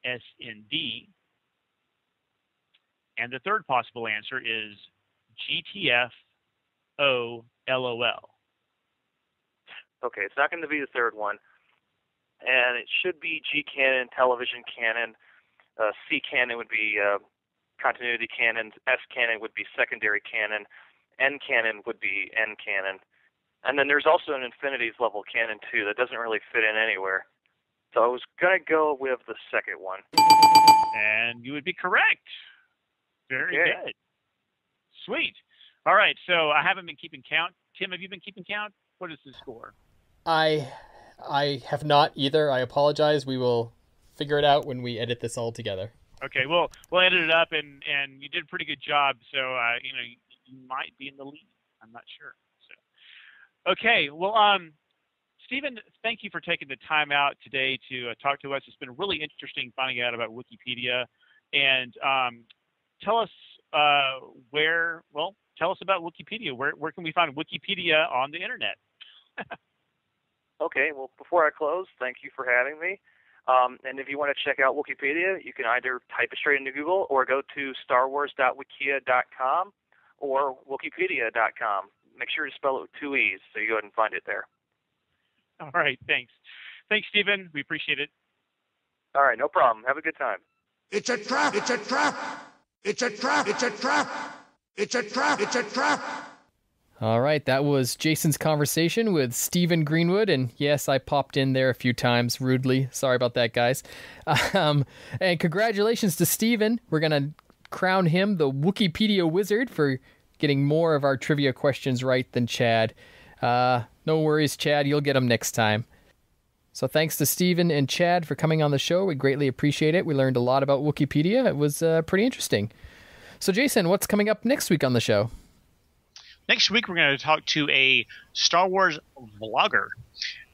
GTCSND. And the third possible answer is GTF OLOL. Okay, it's not going to be the third one. And it should be G canon, television canon. C canon would be continuity canon. S canon would be secondary canon. N canon would be N canon. And then there's also an Infinities level canon too that doesn't really fit in anywhere. So I was going to go with the second one. And you would be correct. Very good. Sweet. All right, so I haven't been keeping count. Tim, have you been keeping count? What is the score? I have not either. I apologize. We will figure it out when we edit this all together. Okay, well, we'll edit it up, and you did a pretty good job. So you might be in the lead. I'm not sure. So, okay, well, Steven, thank you for taking the time out today to talk to us. It's been really interesting finding out about Wookieepedia, and tell us Tell us about Wookieepedia. Where can we find Wookieepedia on the internet? Okay, well, before I close, thank you for having me. And if you want to check out Wookieepedia, you can either type it straight into Google or go to starwars.wikia.com or Wookieepedia.com. Make sure to spell it with two E's, so you go ahead and find it there. All right, thanks. Thanks, Steven. We appreciate it. All right, no problem. Have a good time. It's a trap! It's a trap! It's a trap! It's a trap! It's a trap! It's a trap! All right, that was Jason's conversation with Steven Greenwood, and yes, I popped in there a few times rudely. Sorry about that, guys. And congratulations to Steven. We're going to crown him the Wookieepedia wizard for getting more of our trivia questions right than Chad. No worries, Chad. You'll get them next time. So thanks to Steven and Chad for coming on the show. We greatly appreciate it. We learned a lot about Wookieepedia. It was pretty interesting. So, Jason, what's coming up next week on the show? Next week, we're going to talk to a Star Wars vlogger.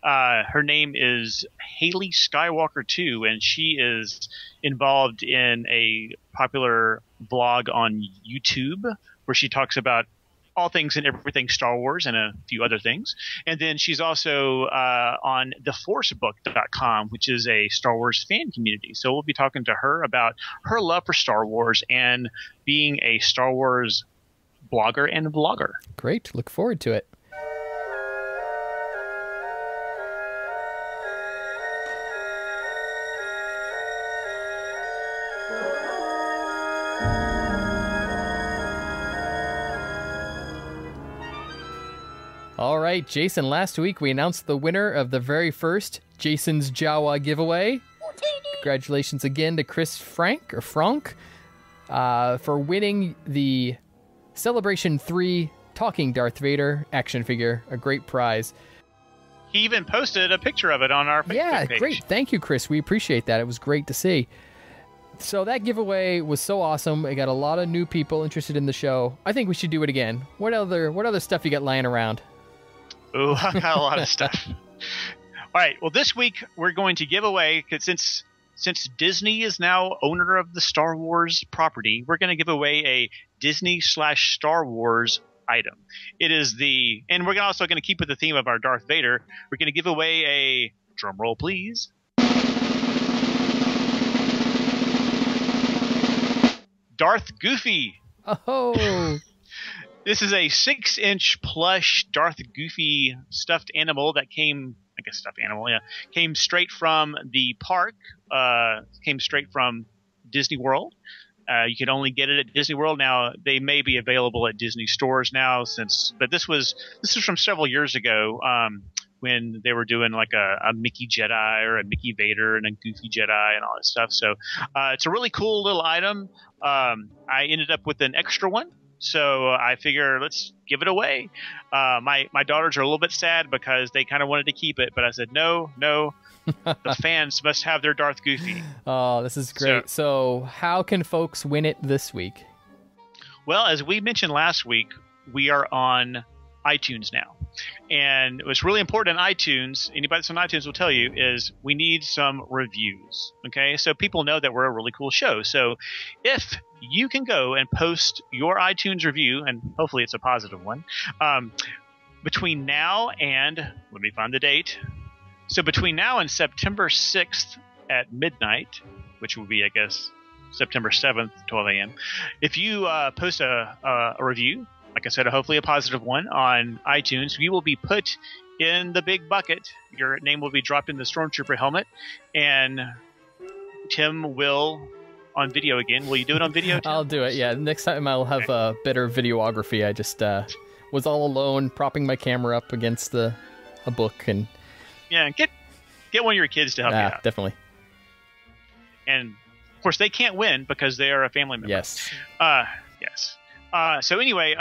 Her name is Haley Skywalker 2, and she is involved in a popular vlog on YouTube where she talks about all things and everything Star Wars and a few other things. And then she's also on theforcebook.com, which is a Star Wars fan community. So we'll be talking to her about her love for Star Wars and being a Star Wars blogger and vlogger. Great. Look forward to it. All right, Jason, last week we announced the winner of the very first Jason's Jawa giveaway. Congratulations again to Chris Frank for winning the Celebration 3 Talking Darth Vader action figure, a great prize. He even posted a picture of it on our Facebook page. Yeah, great. Thank you, Chris. We appreciate that. It was great to see. So that giveaway was so awesome. It got a lot of new people interested in the show. I think we should do it again. What other stuff you got lying around? Oh, I got a lot of stuff. All right. Well, this week we're going to give away, because since Disney is now owner of the Star Wars property, we're going to give away a Disney/Star Wars item. It is and we're also going to keep with the theme of our Darth Vader. We're going to give away a, drum roll please, Darth Goofy. Oh. This is a 6-inch plush Darth Goofy stuffed animal that came straight from the park, came straight from Disney World. You can only get it at Disney World. Now, they may be available at Disney stores now, but this was from several years ago, when they were doing like a Mickey Jedi or a Mickey Vader and a Goofy Jedi and all that stuff. So it's a really cool little item. I ended up with an extra one, so I figure let's give it away. My daughters are a little bit sad because they kind of wanted to keep it, but I said no. The fans must have their Darth Goofy. Oh, this is great. So how can folks win it this week? Well, as we mentioned last week, we are on iTunes now. And what's really important in iTunes, anybody that's on iTunes will tell you, is we need some reviews. Okay? So people know that we're a really cool show. So if you can go and post your iTunes review, and hopefully it's a positive one, between now and, let me find the date. So between now and September 6th at midnight, which will be, I guess, September 7th, 12 a.m., if you post a review, like I said, hopefully a positive one on iTunes, you will be put in the big bucket. Your name will be dropped in the Stormtrooper helmet, and Tim will, on video again. Will you do it on video, Tim? I'll do it, yeah. Next time I'll have better videography. I just was all alone, propping my camera up against a book. And yeah, get one of your kids to help you out. Definitely. And, of course, they can't win because they are a family member. Yes. Yes. So anyway,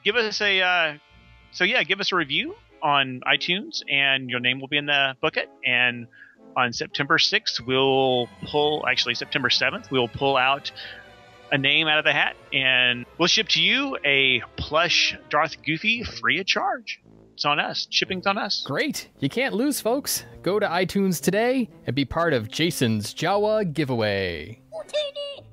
give us a review on iTunes, and your name will be in the bucket. And on September 6th, September 7th, we'll pull out a name out of the hat, and we'll ship to you a plush Darth Goofy free of charge. It's on us. Shipping's on us. Great. You can't lose, folks. Go to iTunes today and be part of Jason's Jawa giveaway. Utinni.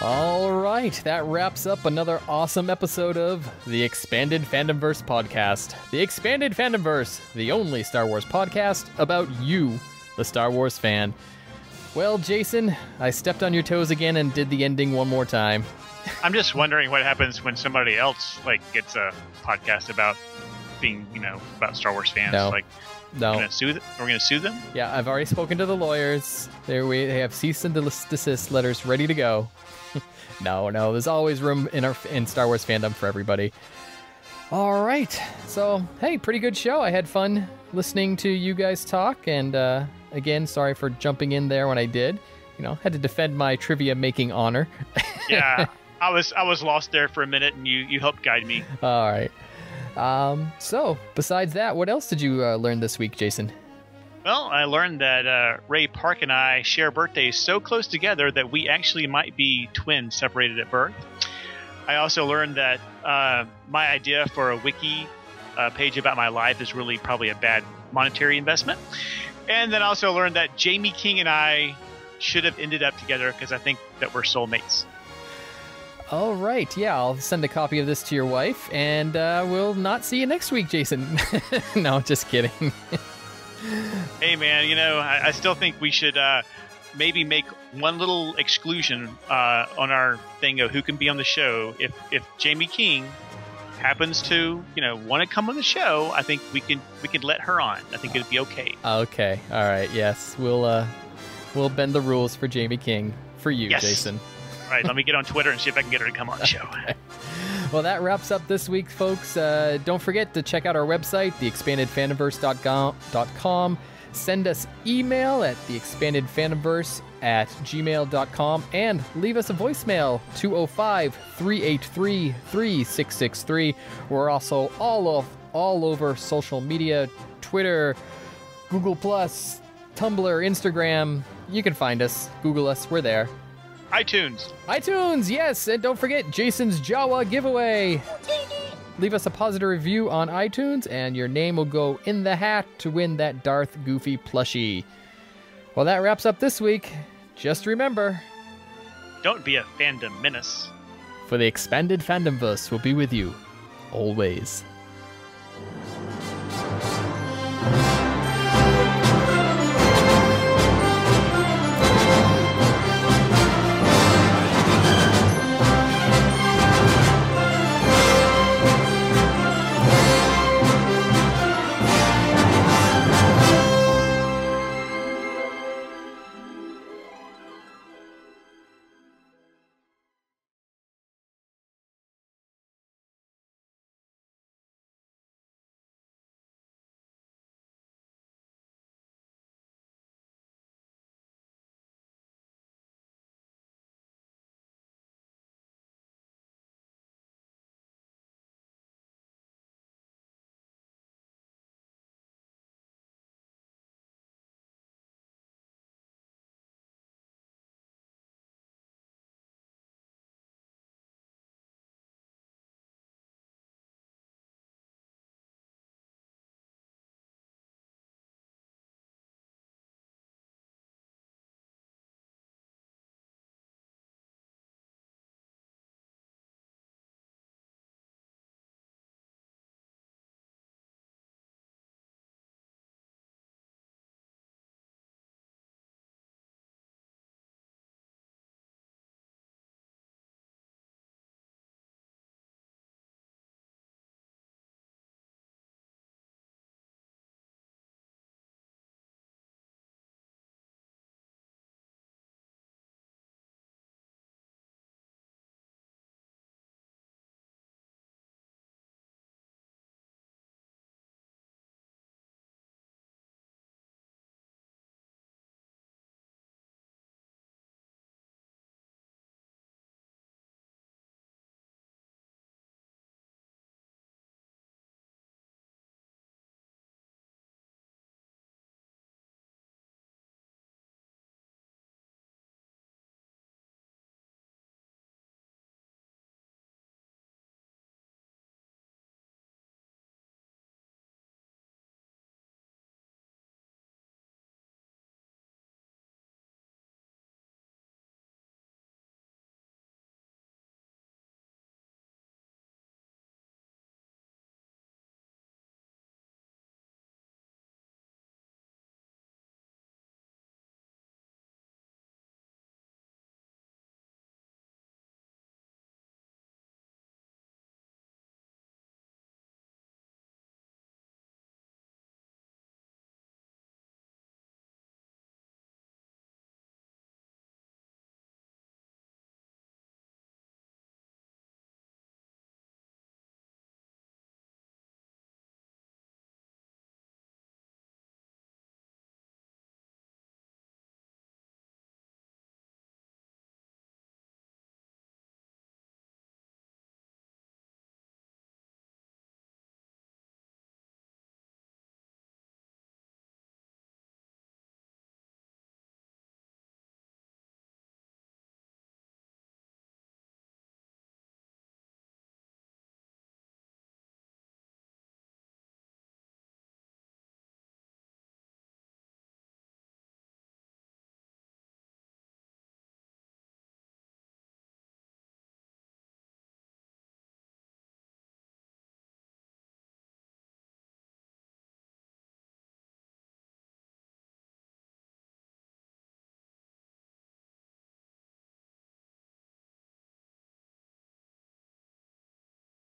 All right, that wraps up another awesome episode of the Expanded Fandomverse podcast. The Expanded Fandomverse, the only Star Wars podcast about you, the Star Wars fan. Well, Jason, I stepped on your toes again and did the ending one more time. I'm just wondering what happens when somebody else gets a podcast about being, about Star Wars fans. No. No. We're going to sue them? Yeah, I've already spoken to the lawyers. They have cease and desist letters ready to go. No, there's always room in Star Wars fandom for everybody. All right, so hey, pretty good show. I had fun listening to you guys talk, and again, sorry for jumping in there when I did. Had to defend my trivia making honor. Yeah, I was lost there for a minute, and you helped guide me. All right. So besides that, what else did you learn this week, Jason? Well, I learned that Ray Park and I share birthdays so close together that we actually might be twins separated at birth. I also learned that my idea for a wiki page about my life is really probably a bad monetary investment. And then I also learned that Jamie King and I should have ended up together because I think that we're soulmates. All right. Yeah, I'll send a copy of this to your wife, and we'll not see you next week, Jason. No, just kidding. Hey, man, I still think we should maybe make one little exclusion on our thing of who can be on the show. If Jamie King happens to want to come on the show, I think we could let her on. I think it'd be okay. Okay, all right, yes, we'll bend the rules for Jamie King for you, yes. Jason. All right, let me get on Twitter and see if I can get her to come on the show. Okay. Well, that wraps up this week, folks. Don't forget to check out our website, theexpandedfandomverse.com. Send us email at theexpandedfandomverse@gmail.com and leave us a voicemail, 205-383-3663. We're also all over social media, Twitter, Google+, Tumblr, Instagram. You can find us. Google us. We're there. iTunes, yes. And don't forget Jason's Jawa giveaway. Leave us a positive review on iTunes, and your name will go in the hat to win that Darth Goofy plushie. Well, that wraps up this week. Just remember, don't be a fandom menace. For the expanded Fandomverse will be with you, always.